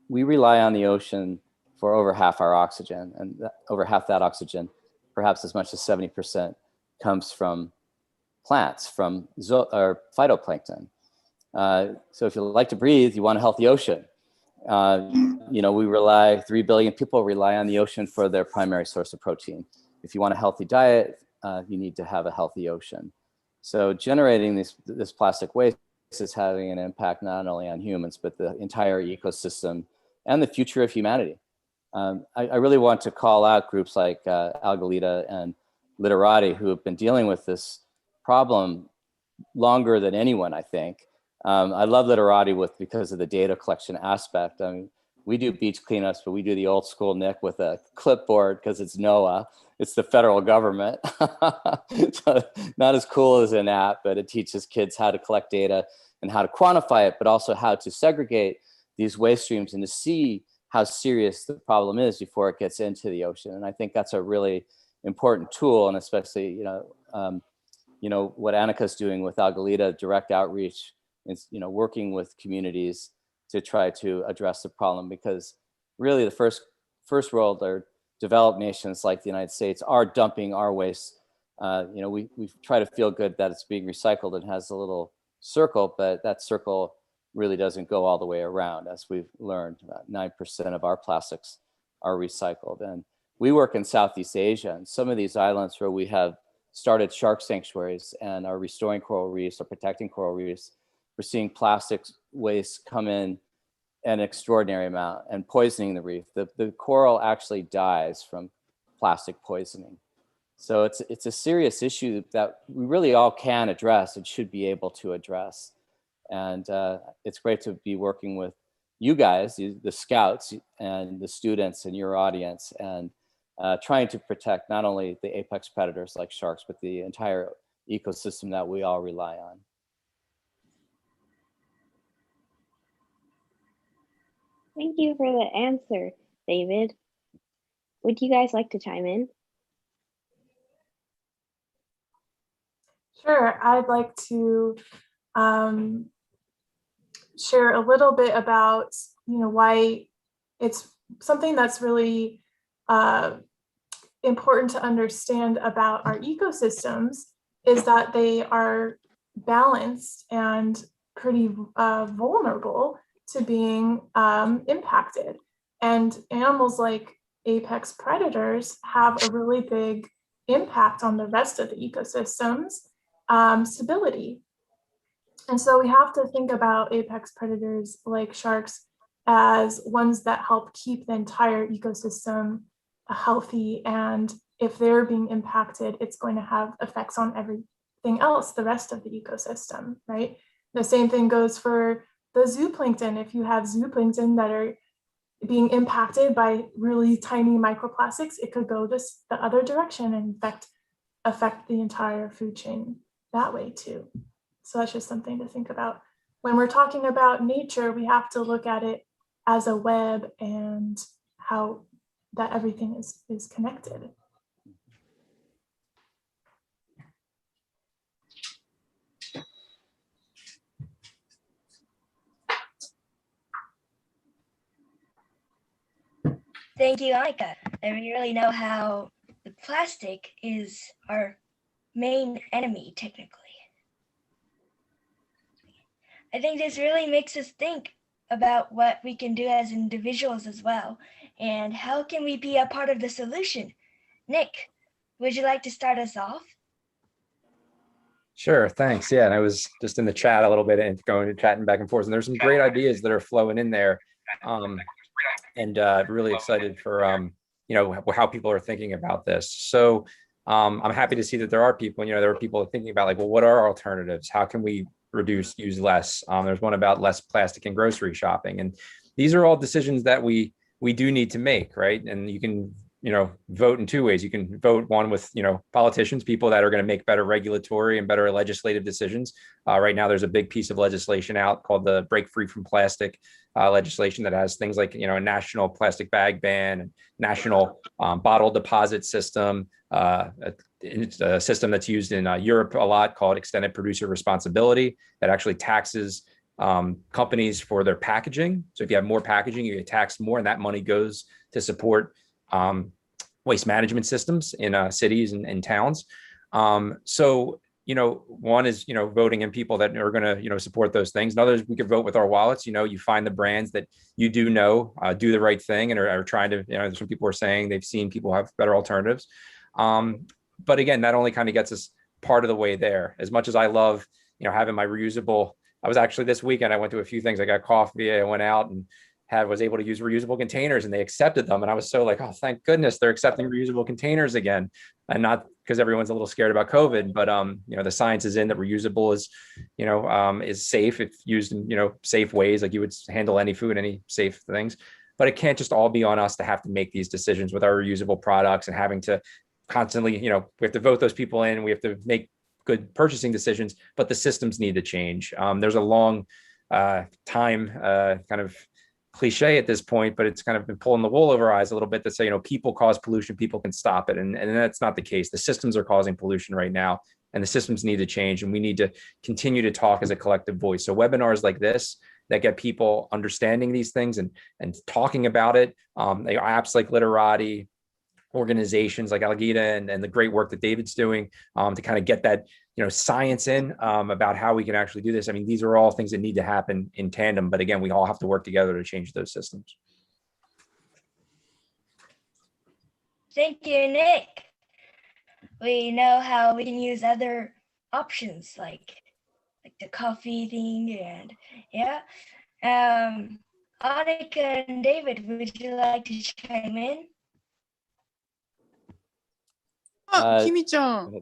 we rely on the ocean for over half our oxygen, and over half that oxygen, perhaps as much as 70%, comes from plants, from or phytoplankton. So if you like to breathe, you want a healthy ocean. We rely, 3 billion people rely on the ocean for their primary source of protein. If you want a healthy diet, you need to have a healthy ocean. So generating this plastic waste is having an impact not only on humans, but the entire ecosystem and the future of humanity. I really want to call out groups like Algalita and Literati, who have been dealing with this problem longer than anyone, I think. I love Literati because of the data collection aspect. I mean, we do beach cleanups, but we do the old school, Nick, with a clipboard because it's NOAA. It's the federal government. So not as cool as an app, but it teaches kids how to collect data and how to quantify it, but also how to segregate these waste streams and to see how serious the problem is before it gets into the ocean. And I think that's a really important tool, and especially, what Annika's doing with Algalita, direct outreach, is, working with communities to try to address the problem, because really the first world or developed nations like the United States are dumping our waste. We try to feel good that it's being recycled and has a little circle, but that circle really doesn't go all the way around. As we've learned, about 9% of our plastics are recycled. And we work in Southeast Asia, and some of these islands where we have started shark sanctuaries and are restoring coral reefs or protecting coral reefs, we're seeing plastic waste come in an extraordinary amount and poisoning the reef. The coral actually dies from plastic poisoning. So it's a serious issue that we really all can address and should be able to address. And it's great to be working with you guys, the scouts and the students and your audience, and trying to protect not only the apex predators like sharks, but the entire ecosystem that we all rely on. Thank you for the answer, David. Would you guys like to chime in? Sure, I'd like to share a little bit about, why it's something that's really important to understand about our ecosystems is that they are balanced and pretty vulnerable to being impacted. And animals like apex predators have a really big impact on the rest of the ecosystem's stability. And so we have to think about apex predators like sharks as ones that help keep the entire ecosystem healthy. And if they're being impacted, it's going to have effects on everything else, the rest of the ecosystem, right? The same thing goes for the zooplankton. If you have zooplankton that are being impacted by really tiny microplastics, it could go the other direction and affect the entire food chain that way too. So that's just something to think about. When we're talking about nature, we have to look at it as a web and how that everything is connected. Thank you, Annika. I really know how the plastic is our main enemy, technically. I think this really makes us think about what we can do as individuals as well, and how can we be a part of the solution? Nick, would you like to start us off? Sure, thanks. Yeah, and I was just in the chat a little bit and chatting back and forth, and there's some great ideas that are flowing in there. And really excited for how people are thinking about this. So I'm happy to see that there are people, there are people thinking about like, well, what are alternatives? How can we use less? There's one about less plastic in grocery shopping, and these are all decisions that we do need to make, right? And you can vote in two ways. You can vote one with, politicians, people that are going to make better regulatory and better legislative decisions. Right now, there's a big piece of legislation out called the Break Free from Plastic legislation that has things like, a national plastic bag ban, and national bottle deposit system. It's a system that's used in Europe a lot called extended producer responsibility that actually taxes companies for their packaging. So if you have more packaging, you get taxed more, and that money goes to support waste management systems in cities and towns. So, one is, voting in people that are going to, support those things. And others, we could vote with our wallets. You find the brands that you do do the right thing and are trying to, some people are saying they've seen people have better alternatives. But again, that only kind of gets us part of the way there. As much as I love, having my reusable, I was actually this weekend, I went to a few things. I got coffee, I went out and was able to use reusable containers, and they accepted them. And I was so like, oh, thank goodness they're accepting reusable containers again. And not because everyone's a little scared about COVID, but the science is in that reusable is safe if used in, safe ways, like you would handle any food, any safe things. But it can't just all be on us to have to make these decisions with our reusable products and having to constantly, we have to vote those people in, we have to make good purchasing decisions, but the systems need to change. There's a long time kind of cliche at this point, but it's kind of been pulling the wool over our eyes a little bit to say, people cause pollution, people can stop it. And that's not the case. The systems are causing pollution right now, and the systems need to change, and we need to continue to talk as a collective voice. So webinars like this that get people understanding these things and talking about it, apps like Literati, organizations like Algeta and the great work that David's doing to kind of get that science in about how we can actually do this. I mean, these are all things that need to happen in tandem, but again, we all have to work together to change those systems. Thank you, Nick. We know how we can use other options like the coffee thing, and yeah. Annika and David, would you like to chime in? Kimi-chan.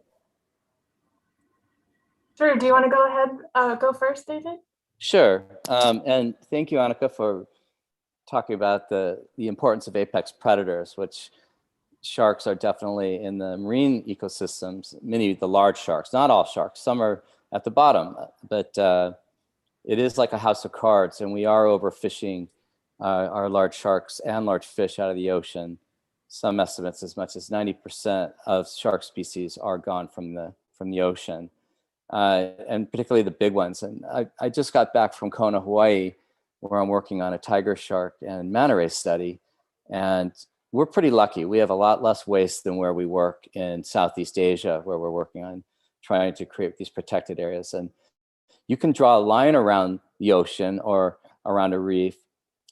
Sure. Do you want to go ahead, go first, David? Sure. And thank you, Annika, for talking about the importance of apex predators, which sharks are definitely in the marine ecosystems, many of the large sharks, not all sharks, some are at the bottom, but it is like a house of cards, and we are overfishing our large sharks and large fish out of the ocean. Some estimates as much as 90% of shark species are gone from the ocean. And particularly the big ones. And I just got back from Kona, Hawaii, where I'm working on a tiger shark and manta ray study. And we're pretty lucky. We have a lot less waste than where we work in Southeast Asia, where we're working on trying to create these protected areas. And you can draw a line around the ocean or around a reef,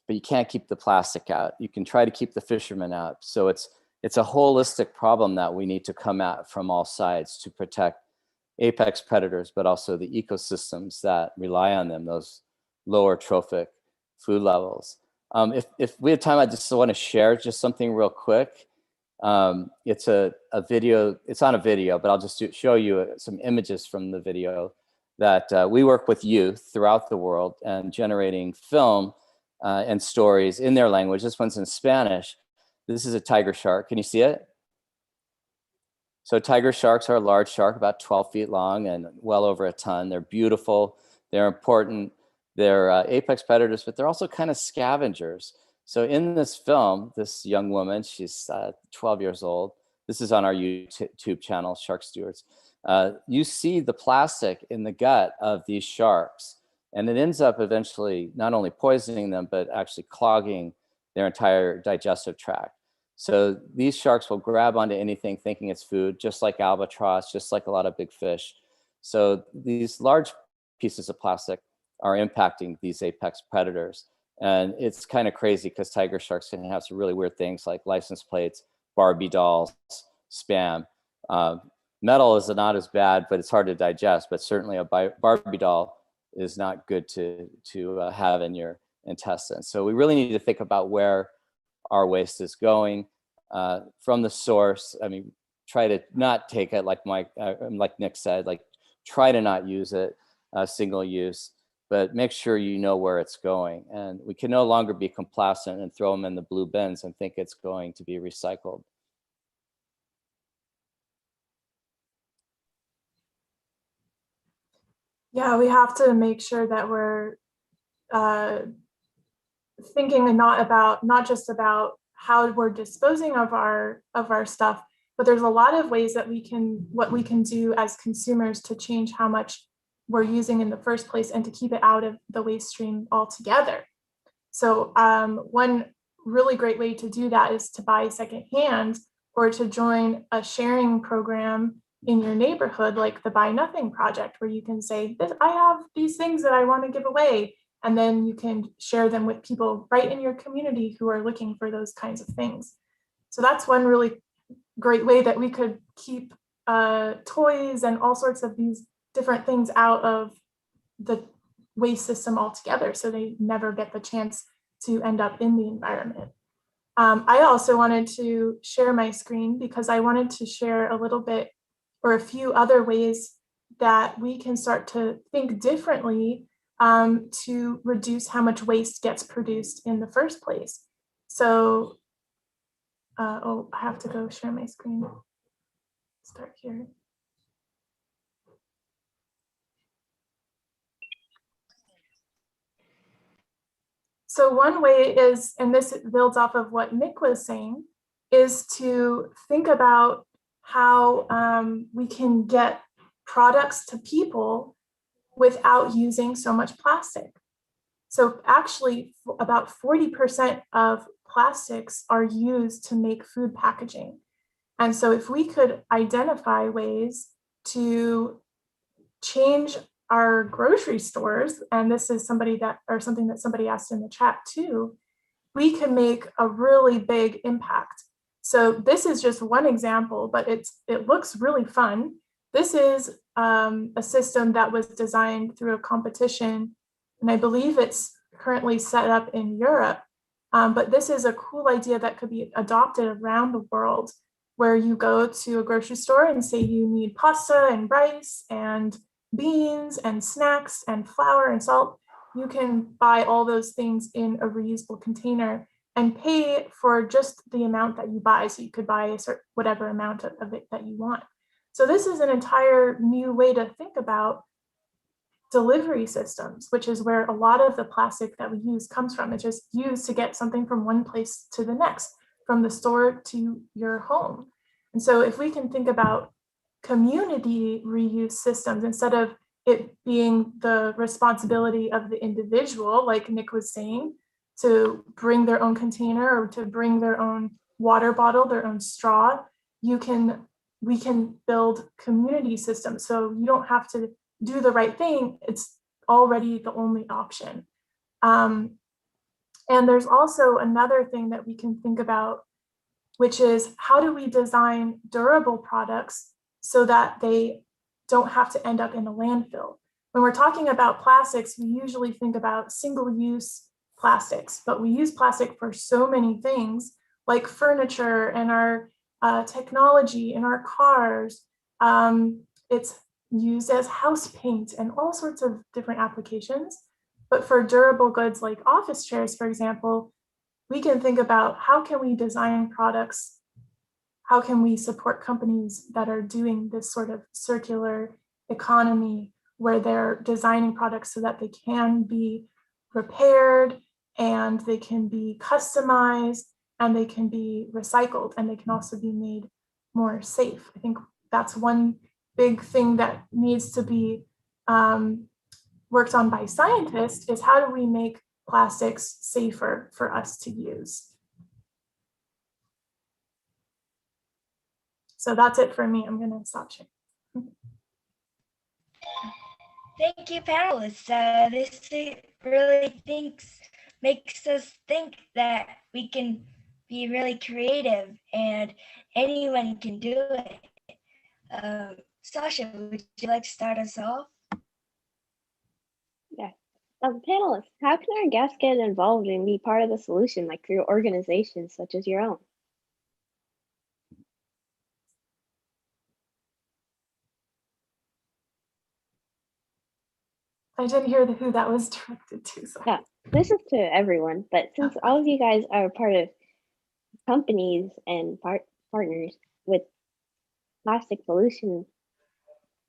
but you can't keep the plastic out. You can try to keep the fishermen out. So it's a holistic problem that we need to come at from all sides to protect apex predators, but also the ecosystems that rely on them, those lower trophic food levels. If we have time, I just want to share just something real quick. It's a video, it's on a video, but I'll just show you some images from the video that we work with youth throughout the world and generating film and stories in their language. This one's in Spanish. This is a tiger shark. Can you see it? So tiger sharks are a large shark, about 12 feet long and well over a ton. They're beautiful. They're important. They're apex predators, but they're also kind of scavengers. So in this film, this young woman, she's 12 years old. This is on our YouTube channel, Shark Stewards. You see the plastic in the gut of these sharks, and it ends up eventually not only poisoning them, but actually clogging their entire digestive tract. So these sharks will grab onto anything thinking it's food, just like albatross, just like a lot of big fish. So these large pieces of plastic are impacting these apex predators. And it's kind of crazy because tiger sharks can have some really weird things like license plates, Barbie dolls, spam. Metal is not as bad, but it's hard to digest. But certainly a Barbie doll is not good to have in your intestines. So we really need to think about where our waste is going from the source. I mean, try to not take it like like Nick said, like try to not use it single use, but make sure you know where it's going. And we can no longer be complacent and throw them in the blue bins and think it's going to be recycled. Yeah, we have to make sure that we're thinking and not just about how we're disposing of our stuff, but there's a lot of ways that what we can do as consumers to change how much we're using in the first place and to keep it out of the waste stream altogether. So one really great way to do that is to buy secondhand or to join a sharing program in your neighborhood, like the Buy Nothing Project, where you can say, I have these things that I want to give away. And then you can share them with people right in your community who are looking for those kinds of things. So that's one really great way that we could keep toys and all sorts of these different things out of the waste system altogether, so they never get the chance to end up in the environment. I also wanted to share my screen because I wanted to share a little bit or a few other ways that we can start to think differently to reduce how much waste gets produced in the first place. So, I have to go share my screen. Start here. So one way is, and this builds off of what Nick was saying, is to think about how we can get products to people without using so much plastic. So actually about 40% of plastics are used to make food packaging. And so if we could identify ways to change our grocery stores, and this is something that somebody asked in the chat too, we can make a really big impact. So this is just one example, but it looks really fun. This is a system that was designed through a competition, and I believe it's currently set up in Europe. But this is a cool idea that could be adopted around the world, where you go to a grocery store and say you need pasta and rice and beans and snacks and flour and salt. You can buy all those things in a reusable container and pay for just the amount that you buy. So you could buy a certain whatever amount of it that you want. So this is an entire new way to think about delivery systems, which is where a lot of the plastic that we use comes from. It's just used to get something from one place to the next, from the store to your home. And so if we can think about community reuse systems, instead of it being the responsibility of the individual, like Nick was saying, to bring their own container or to bring their own water bottle, their own straw, we can build community systems. So you don't have to do the right thing. It's already the only option. And there's also another thing that we can think about, which is how do we design durable products so that they don't have to end up in a landfill? When we're talking about plastics, we usually think about single-use plastics, but we use plastic for so many things like furniture and our technology in our cars. It's used as house paint and all sorts of different applications. But for durable goods like office chairs, for example, we can think about how can we design products, how can we support companies that are doing this sort of circular economy where they're designing products so that they can be repaired and they can be customized and they can be recycled and they can also be made more safe. I think that's one big thing that needs to be worked on by scientists is how do we make plastics safer for us to use? So that's it for me. I'm going to stop sharing. Thank you, panelists. This really makes us think that we can be really creative and anyone can do it. Sasha, would you like to start us off? Panelists, how can our guests get involved and be part of the solution, like through organizations such as your own? I didn't hear who that was directed to. So. Yeah, this is to everyone, but since all of you guys are part of companies and partners with plastic pollution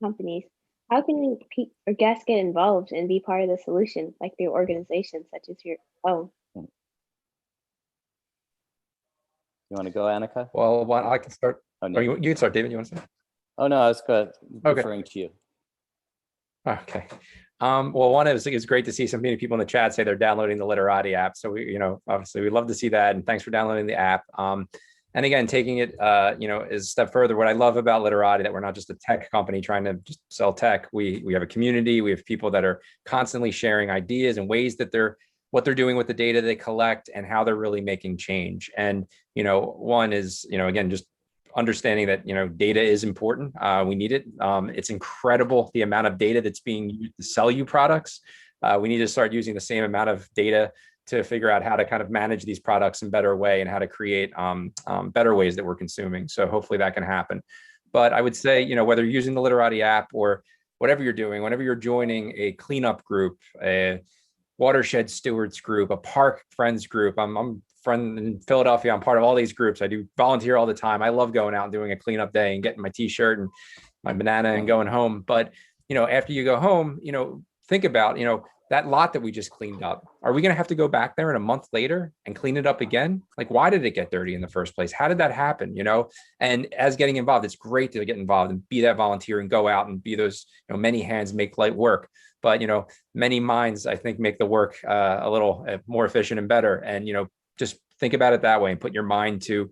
companies, how can our guests get involved and be part of the solution, like through organizations such as your own? You want to go, Annika? Well, I can start. Oh, no. Or you can start, David. You want to say? Oh, no, I was good. Okay. Referring to you. Okay. Well, one is it's great to see so many people in the chat say they're downloading the Literati app. So we, obviously we'd love to see that. And thanks for downloading the app. And again, taking it, is a step further. What I love about Literati, that we're not just a tech company trying to just sell tech. We have a community. We have people that are constantly sharing ideas and ways that what they're doing with the data they collect and how they're really making change. And, one is, again, just understanding that, data is important. We need it. It's incredible the amount of data that's being used to sell you products. We need to start using the same amount of data to figure out how to kind of manage these products in a better way and how to create better ways that we're consuming. So hopefully that can happen. But I would say, whether you're using the Literati app or whatever you're doing, whenever you're joining a cleanup group, a watershed stewards group, a park friends group, I'm friend in Philadelphia. I'm part of all these groups. I do volunteer all the time. I love going out and doing a cleanup day and getting my t-shirt and my banana and going home. But, after you go home, think about, that lot that we just cleaned up. Are we going to have to go back there in a month later and clean it up again? Like, why did it get dirty in the first place? How did that happen? And as getting involved, it's great to get involved and be that volunteer and go out and be those, many hands make light work. But, many minds, I think, make the work a little more efficient and better. And, just think about it that way and put your mind to,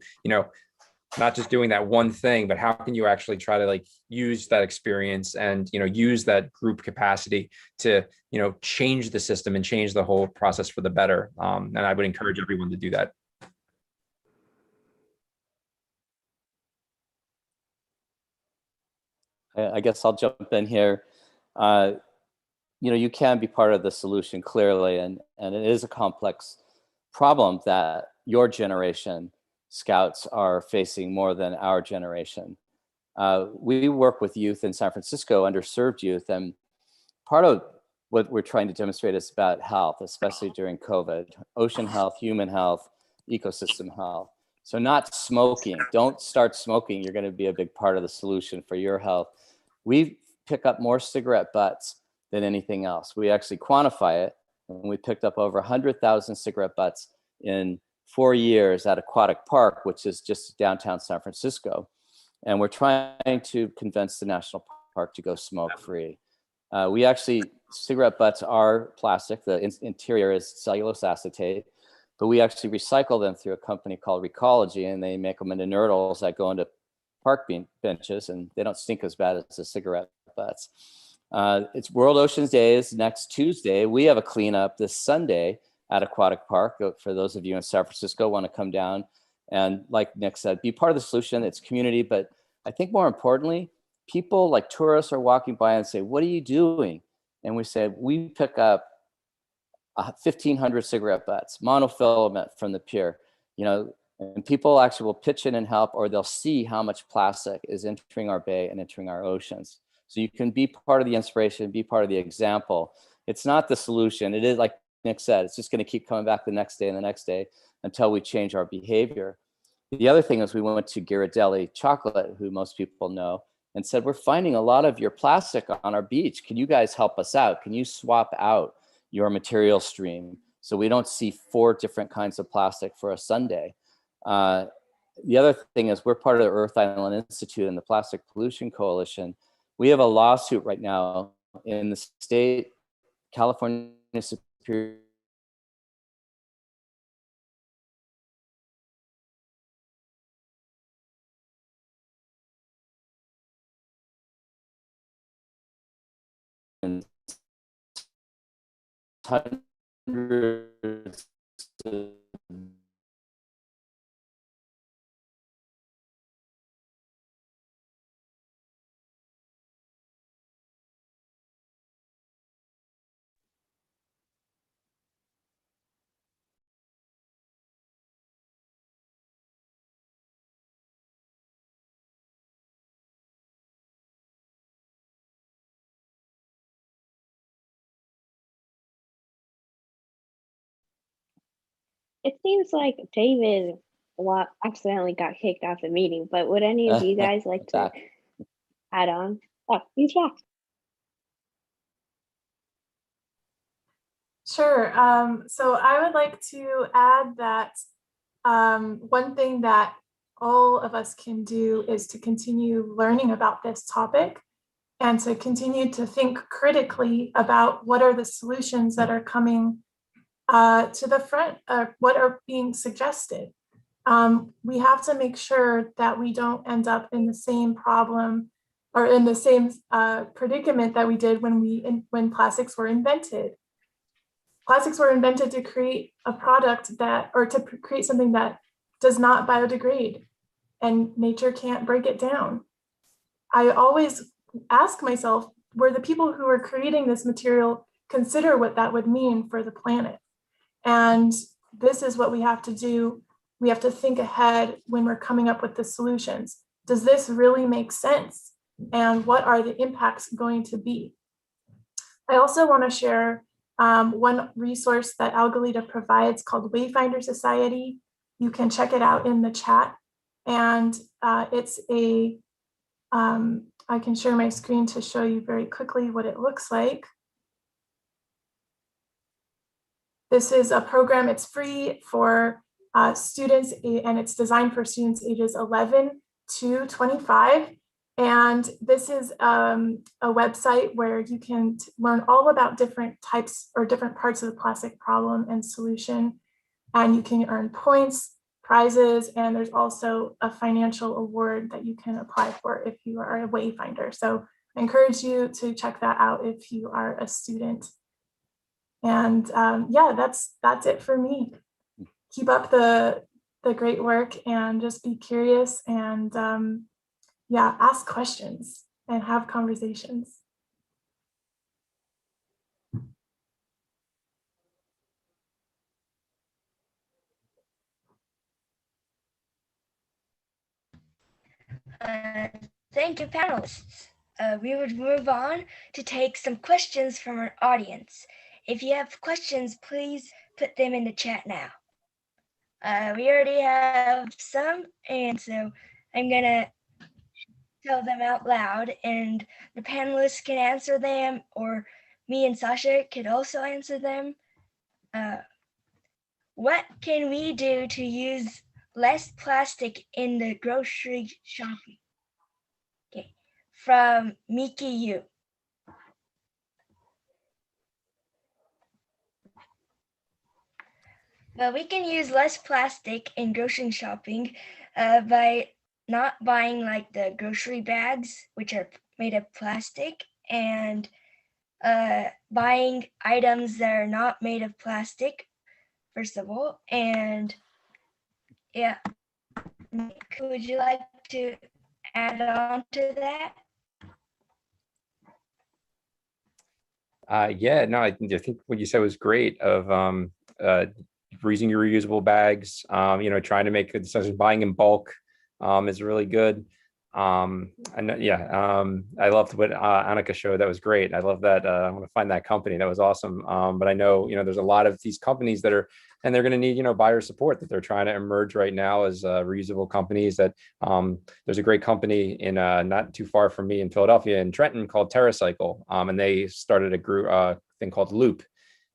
not just doing that one thing, but how can you actually try to use that experience and, use that group capacity to, change the system and change the whole process for the better. And I would encourage everyone to do that. I guess I'll jump in here. You can be part of the solution clearly, and it is a complex problem that your generation Scouts are facing more than our generation. We work with youth in San Francisco, underserved youth, and part of what we're trying to demonstrate is about health, especially during COVID, ocean health, human health, ecosystem health. So not smoking, don't start smoking. You're going to be a big part of the solution for your health. We pick up more cigarette butts than anything else. We actually quantify it, and we picked up over 100,000 cigarette butts in 4 years at Aquatic Park, which is just downtown San Francisco. And we're trying to convince the national park to go smoke free. We actually, cigarette butts are plastic. The interior is cellulose acetate, but we actually recycle them through a company called Recology, and they make them into nurdles that go into park benches, and they don't stink as bad as the cigarette butts. It's World Oceans Days next Tuesday. We have a cleanup this Sunday at Aquatic Park. For those of you in San Francisco want to come down and, like Nick said, be part of the solution. It's community, but I think more importantly, people like tourists are walking by and say, "What are you doing?" And we say, "We pick up 1,500 cigarette butts, monofilament from the pier," and people actually will pitch in and help, or they'll see how much plastic is entering our bay and entering our oceans. So you can be part of the inspiration, be part of the example. It's not the solution. It is, like Nick said, it's just going to keep coming back the next day and the next day until we change our behavior. The other thing is we went to Ghirardelli Chocolate, who most people know, and said, we're finding a lot of your plastic on our beach. Can you guys help us out? Can you swap out your material stream so we don't see 4 different kinds of plastic for a Sunday? The other thing is we're part of the Earth Island Institute and the Plastic Pollution Coalition. We have a lawsuit right now in the state, California Superior hundreds of It seems like David accidentally got kicked off the meeting, but would any of you guys like to back. add on? Oh, he's back. Sure. So I would like to add that one thing that all of us can do is to continue learning about this topic and to continue to think critically about what are the solutions that are coming to the front, what are being suggested. We have to make sure that we don't end up in the same problem or in the same predicament that we did when plastics were invented. Plastics were invented to create a product to create something that does not biodegrade, and nature can't break it down. I always ask myself, were the people who were creating this material consider what that would mean for the planet? And this is what we have to do. We have to think ahead when we're coming up with the solutions. Does this really make sense? And what are the impacts going to be? I also want to share one resource that Algalita provides called Wayfinder Society. You can check it out in the chat. And it's I can share my screen to show you very quickly what it looks like. This is a program, it's free for students, and it's designed for students ages 11 to 25. And this is a website where you can learn all about different types or different parts of the plastic problem and solution. And you can earn points, prizes, and there's also a financial award that you can apply for if you are a Wayfinder. So I encourage you to check that out if you are a student. And yeah, that's it for me. Keep up the great work and just be curious and yeah, ask questions and have conversations. Thank you, panelists. We would move on to take some questions from our audience. If you have questions, please put them in the chat now. We already have some, and so I'm gonna tell them out loud, and the panelists can answer them, or me and Sasha could also answer them. What can we do to use less plastic in the grocery shopping? Okay, from Miki Yu. Well, we can use less plastic in grocery shopping by not buying like the grocery bags, which are made of plastic, and buying items that are not made of plastic, first of all. And yeah, Nick, would you like to add on to that? Yeah, no, I think what you said was great of using your reusable bags, trying to make good decisions. Buying in bulk is really good. And yeah, I loved what Annika showed. That was great. I love that. I want to find that company. That was awesome. But I know, there's a lot of these companies that are, and they're going to need, buyer support, that they're trying to emerge right now as reusable companies. That there's a great company in not too far from me in Philadelphia, in Trenton, called TerraCycle, and they started a group thing called Loop.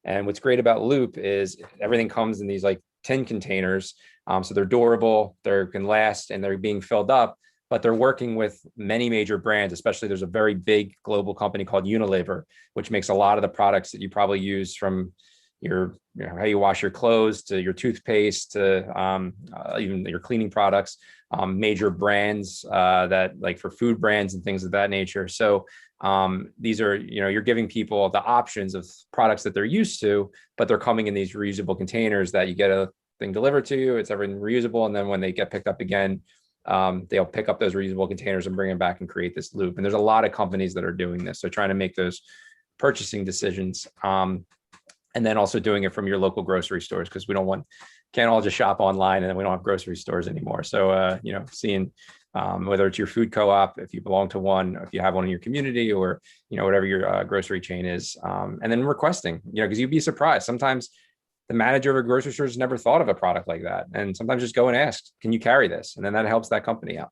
And what's great about Loop is everything comes in these like tin containers, so they're durable, they can last, and they're being filled up. But they're working with many major brands, especially there's a very big global company called Unilever, which makes a lot of the products that you probably use, from your, how you wash your clothes to your toothpaste to even your cleaning products, major brands that like for food brands and things of that nature. So these are, you're giving people the options of products that they're used to, but they're coming in these reusable containers that you get a thing delivered to you. It's everything reusable. And then when they get picked up again, they'll pick up those reusable containers and bring them back and create this loop. And there's a lot of companies that are doing this. So trying to make those purchasing decisions, and then also doing it from your local grocery stores, because we can't all just shop online, and then we don't have grocery stores anymore. So, seeing whether it's your food co-op, if you belong to one, if you have one in your community, or, whatever your grocery chain is, and then requesting, because you'd be surprised. Sometimes the manager of a grocery store has never thought of a product like that. And sometimes just go and ask, can you carry this? And then that helps that company out.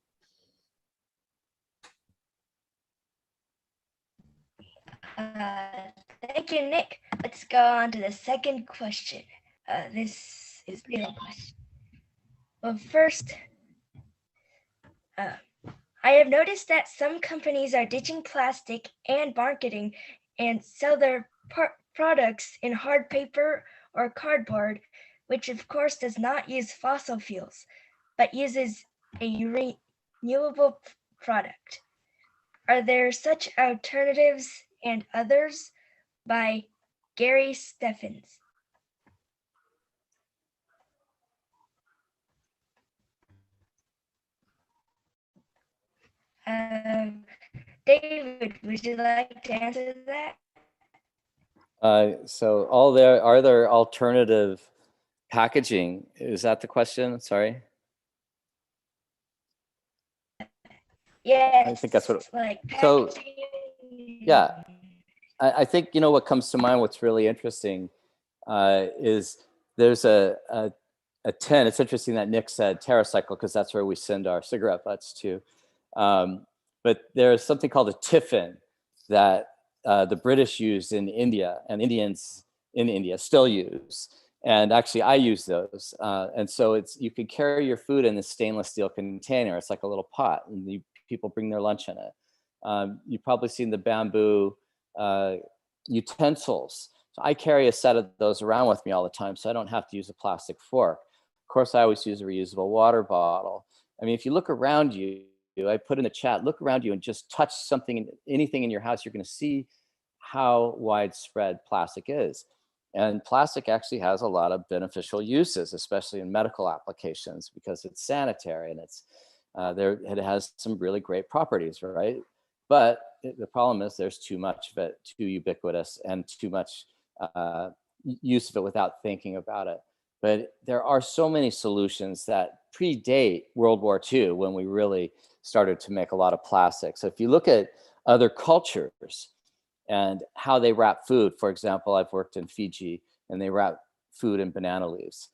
Thank you, Nick. Let's go on to the second question. This is the real question. Well, first, I have noticed that some companies are ditching plastic and marketing and sell their products in hard paper or cardboard, which of course does not use fossil fuels, but uses a renewable product. Are there such alternatives and others? By Gary Steffens. David, would you like to answer that? So are there alternative packaging? Is that the question? Sorry. Yeah, I think that's what. Like So, packaging. yeah, I think, what comes to mind, what's really interesting is there's a tin. It's interesting that Nick said TerraCycle, because that's where we send our cigarette butts to. But there's something called a tiffin that the British used in India, and Indians in India still use. And actually, I use those. And so you can carry your food in this stainless steel container. It's like a little pot, and people bring their lunch in it. You've probably seen the bamboo utensils. So I carry a set of those around with me all the time, so I don't have to use a plastic fork. Of course, I always use a reusable water bottle. I mean, if you look around you, I put in the chat, look around you and just touch something, anything in your house, you're going to see how widespread plastic is. And plastic actually has a lot of beneficial uses, especially in medical applications, because it's sanitary and it has some really great properties, right? But the problem is there's too much of it, too ubiquitous, and too much use of it without thinking about it. But there are so many solutions that predate World War II, when we really started to make a lot of plastic. So if you look at other cultures and how they wrap food, for example, I've worked in Fiji, and they wrap food in banana leaves.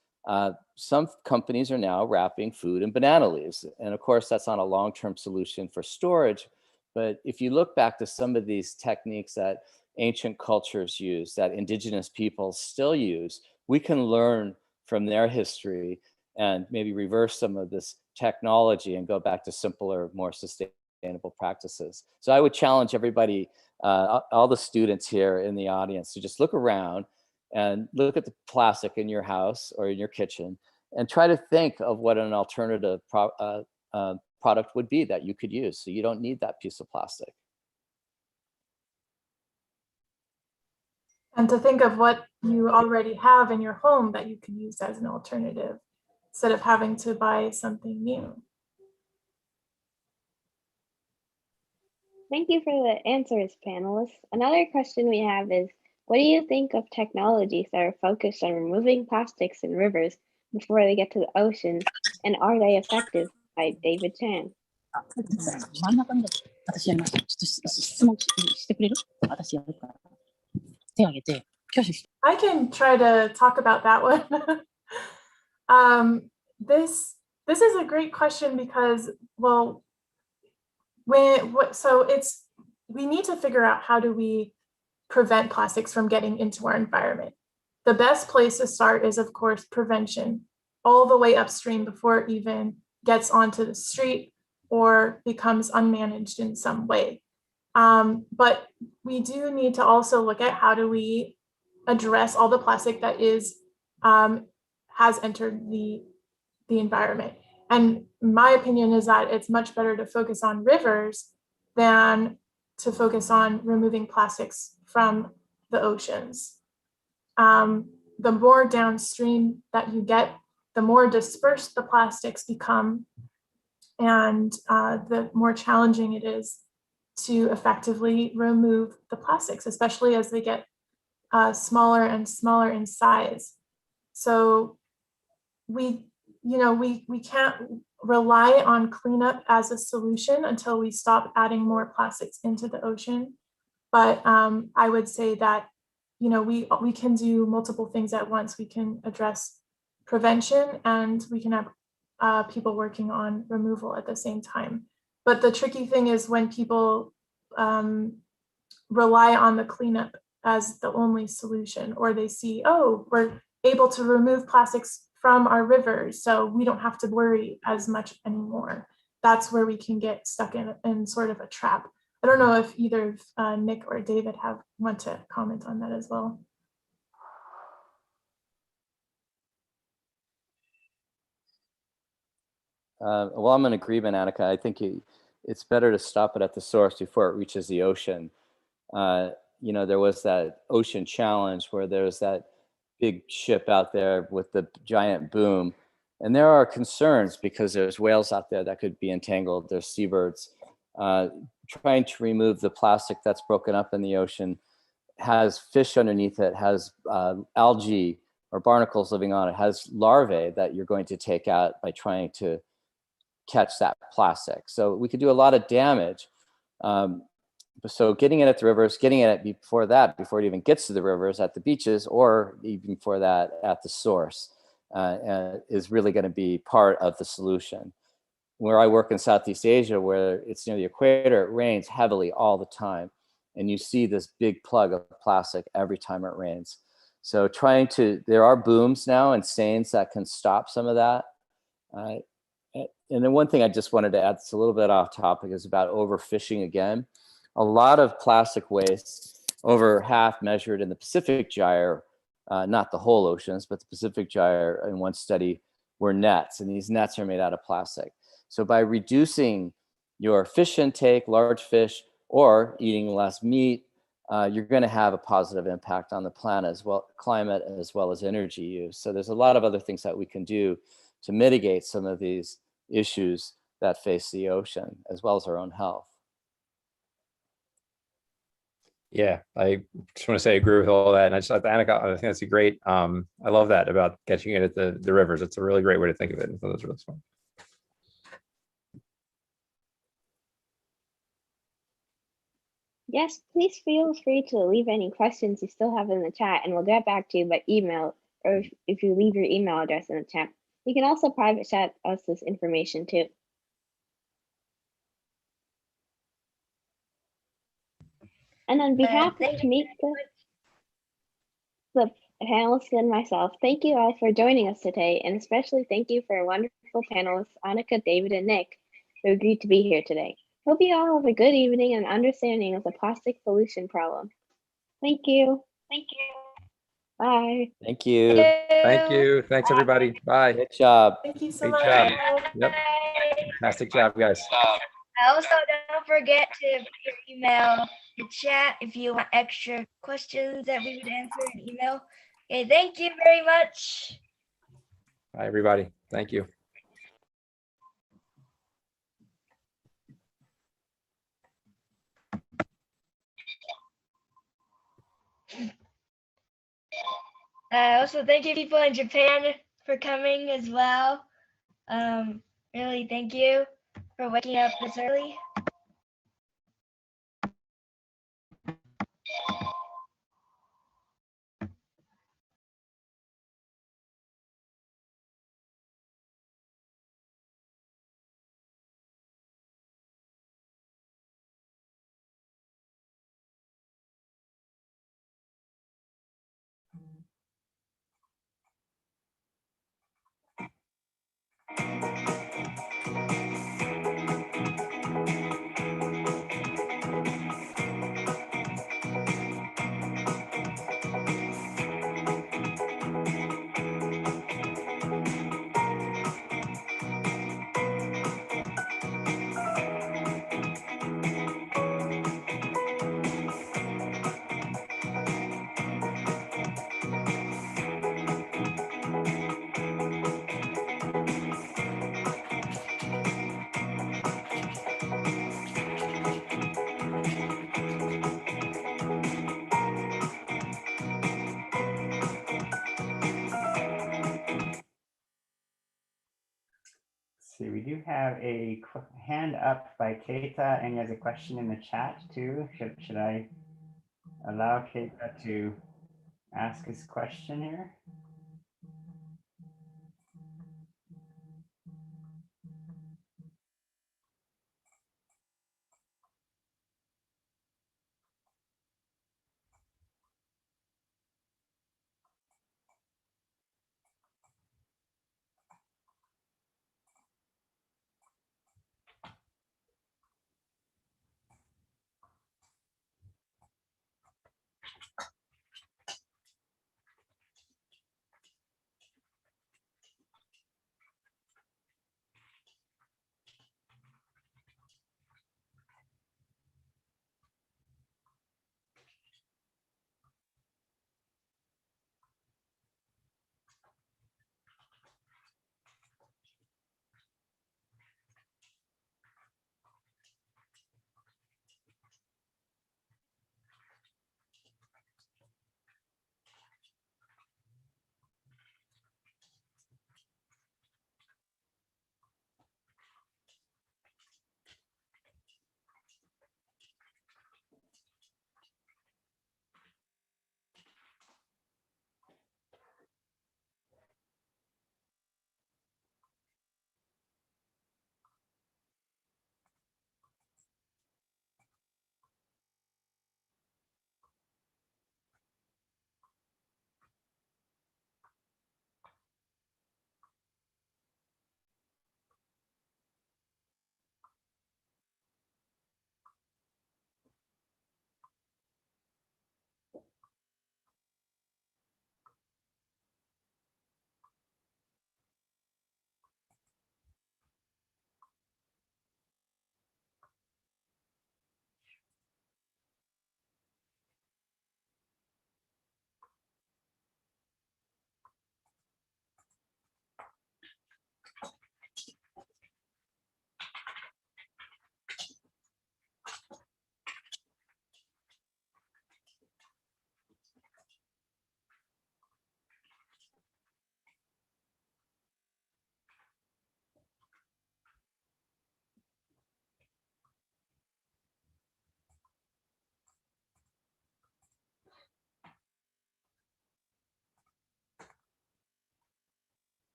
Some companies are now wrapping food in banana leaves. And of course, that's not a long-term solution for storage. But if you look back to some of these techniques that ancient cultures use, that indigenous peoples still use, we can learn from their history and maybe reverse some of this technology and go back to simpler, more sustainable practices. So I would challenge everybody, all the students here in the audience, to just look around and look at the plastic in your house or in your kitchen and try to think of what an alternative product would be that you could use, so you don't need that piece of plastic. And to think of what you already have in your home that you can use as an alternative, instead of having to buy something new. Thank you for the answers, panelists. Another question we have is, what do you think of technologies that are focused on removing plastics in rivers before they get to the ocean, and are they effective? By David Chan. 真ん中に私やりました。ちょっと質問してくれる？私やるから。手を挙げて、挙手して。I can try to talk about that one. This is a great question because, well, we need to figure out how do we prevent plastics from getting into our environment. The best place to start is, of course, prevention, all the way upstream before it even gets onto the street or becomes unmanaged in some way. But we do need to also look at how do we address all the plastic that has entered the environment. And my opinion is that it's much better to focus on rivers than to focus on removing plastics from the oceans. The more downstream that you get, the more dispersed the plastics become, and the more challenging it is to effectively remove the plastics, especially as they get smaller and smaller in size. So we can't rely on cleanup as a solution until we stop adding more plastics into the ocean. But I would say that, we can do multiple things at once. We can address prevention and we can have people working on removal at the same time. But the tricky thing is when people rely on the cleanup as the only solution, or they see, oh, we're able to remove plastics from our rivers, so we don't have to worry as much anymore. That's where we can get stuck in sort of a trap. I don't know if either Nick or David want to comment on that as well. Well, I'm in agreement, Annika. I think it's better to stop it at the source before it reaches the ocean. There was that ocean challenge where there was that big ship out there with the giant boom. And there are concerns because there's whales out there that could be entangled. There's seabirds. Trying to remove the plastic that's broken up in the ocean has fish underneath it, has algae or barnacles living on it, has larvae that you're going to take out by trying to catch that plastic. So we could do a lot of damage. So getting it at the rivers, getting it before it even gets to the rivers, at the beaches, or even before that at the source, is really going to be part of the solution. Where I work in Southeast Asia, where it's near the equator, it rains heavily all the time. And you see this big plug of plastic every time it rains. So there are booms now and seines that can stop some of that. And then one thing I just wanted to add, it's a little bit off topic, is about overfishing again. A lot of plastic waste, over half measured in the Pacific Gyre, not the whole oceans, but the Pacific Gyre in one study, were nets. And these nets are made out of plastic. So by reducing your fish intake, large fish, or eating less meat, you're going to have a positive impact on the planet as well, climate, as well as energy use. So there's a lot of other things that we can do to mitigate some of these issues that face the ocean, as well as our own health. Yeah, I just want to say I agree with all that. And I just thought, Annika, I think that's a great, I love that about catching it at the rivers. It's a really great way to think of it. I thought that was really fun. Yes, please feel free to leave any questions you still have in the chat, and we'll get back to you by email, or if you leave your email address in the chat. You can also private chat us this information too. And on behalf of Tamika, the panelists, and myself, thank you all for joining us today, and especially thank you for our wonderful panelists, Annika, David, and Nick, who agreed to be here today. Hope you all have a good evening and understanding of the plastic pollution problem. Thank you. Thank you. Bye. Thank you. Thank you. Thanks, everybody. Bye. Great job. Thank you so Great much. job. Yep. Fantastic job, guys. Also, don't forget to put your email in the chat if you want extra questions that we would answer in email. Okay, thank you very much. Bye, everybody. Thank you. Also, thank you people in Japan for coming as well. Really, thank you. for waking up this early. See, we do have a hand up by Keita, and he has a question in the chat too. Should I allow Keita to ask his question here?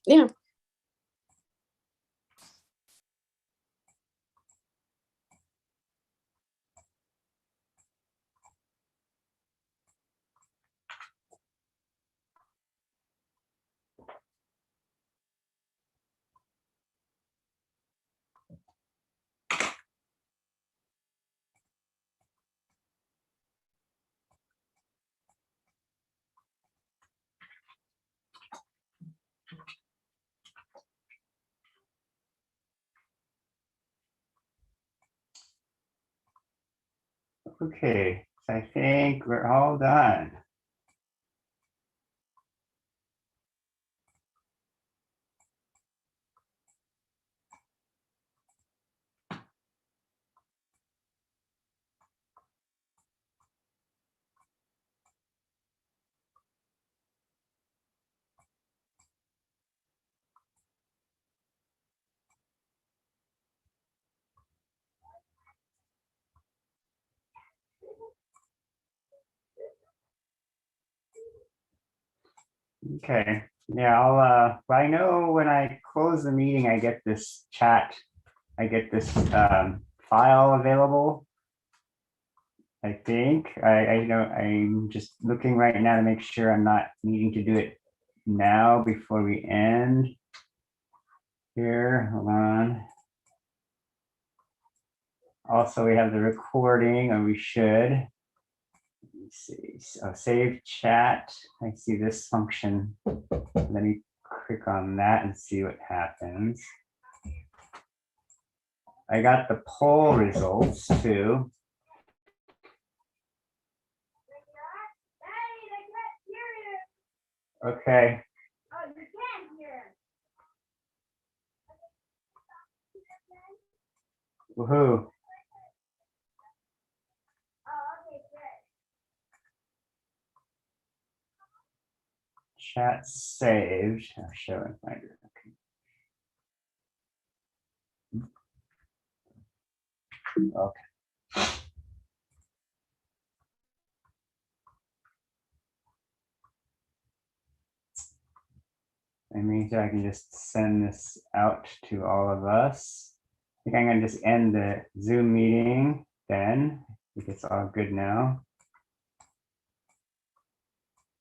Yeah. Okay, so I think we're all done. Okay, yeah, but I know when I close the meeting, I get this chat, I get this file available. I think, I know, I'm just looking right now to make sure I'm not needing to do it now before we end. Here, hold on. Also, we have the recording, or we should. Let's see, so save chat. I see this function. Let me click on that and see what happens. I got the poll results too. Okay. Woohoo. Chat saved. I'll show it. Okay. That means I can just send this out to all of us. I think I'm gonna just end the Zoom meeting then. I think it's all good now.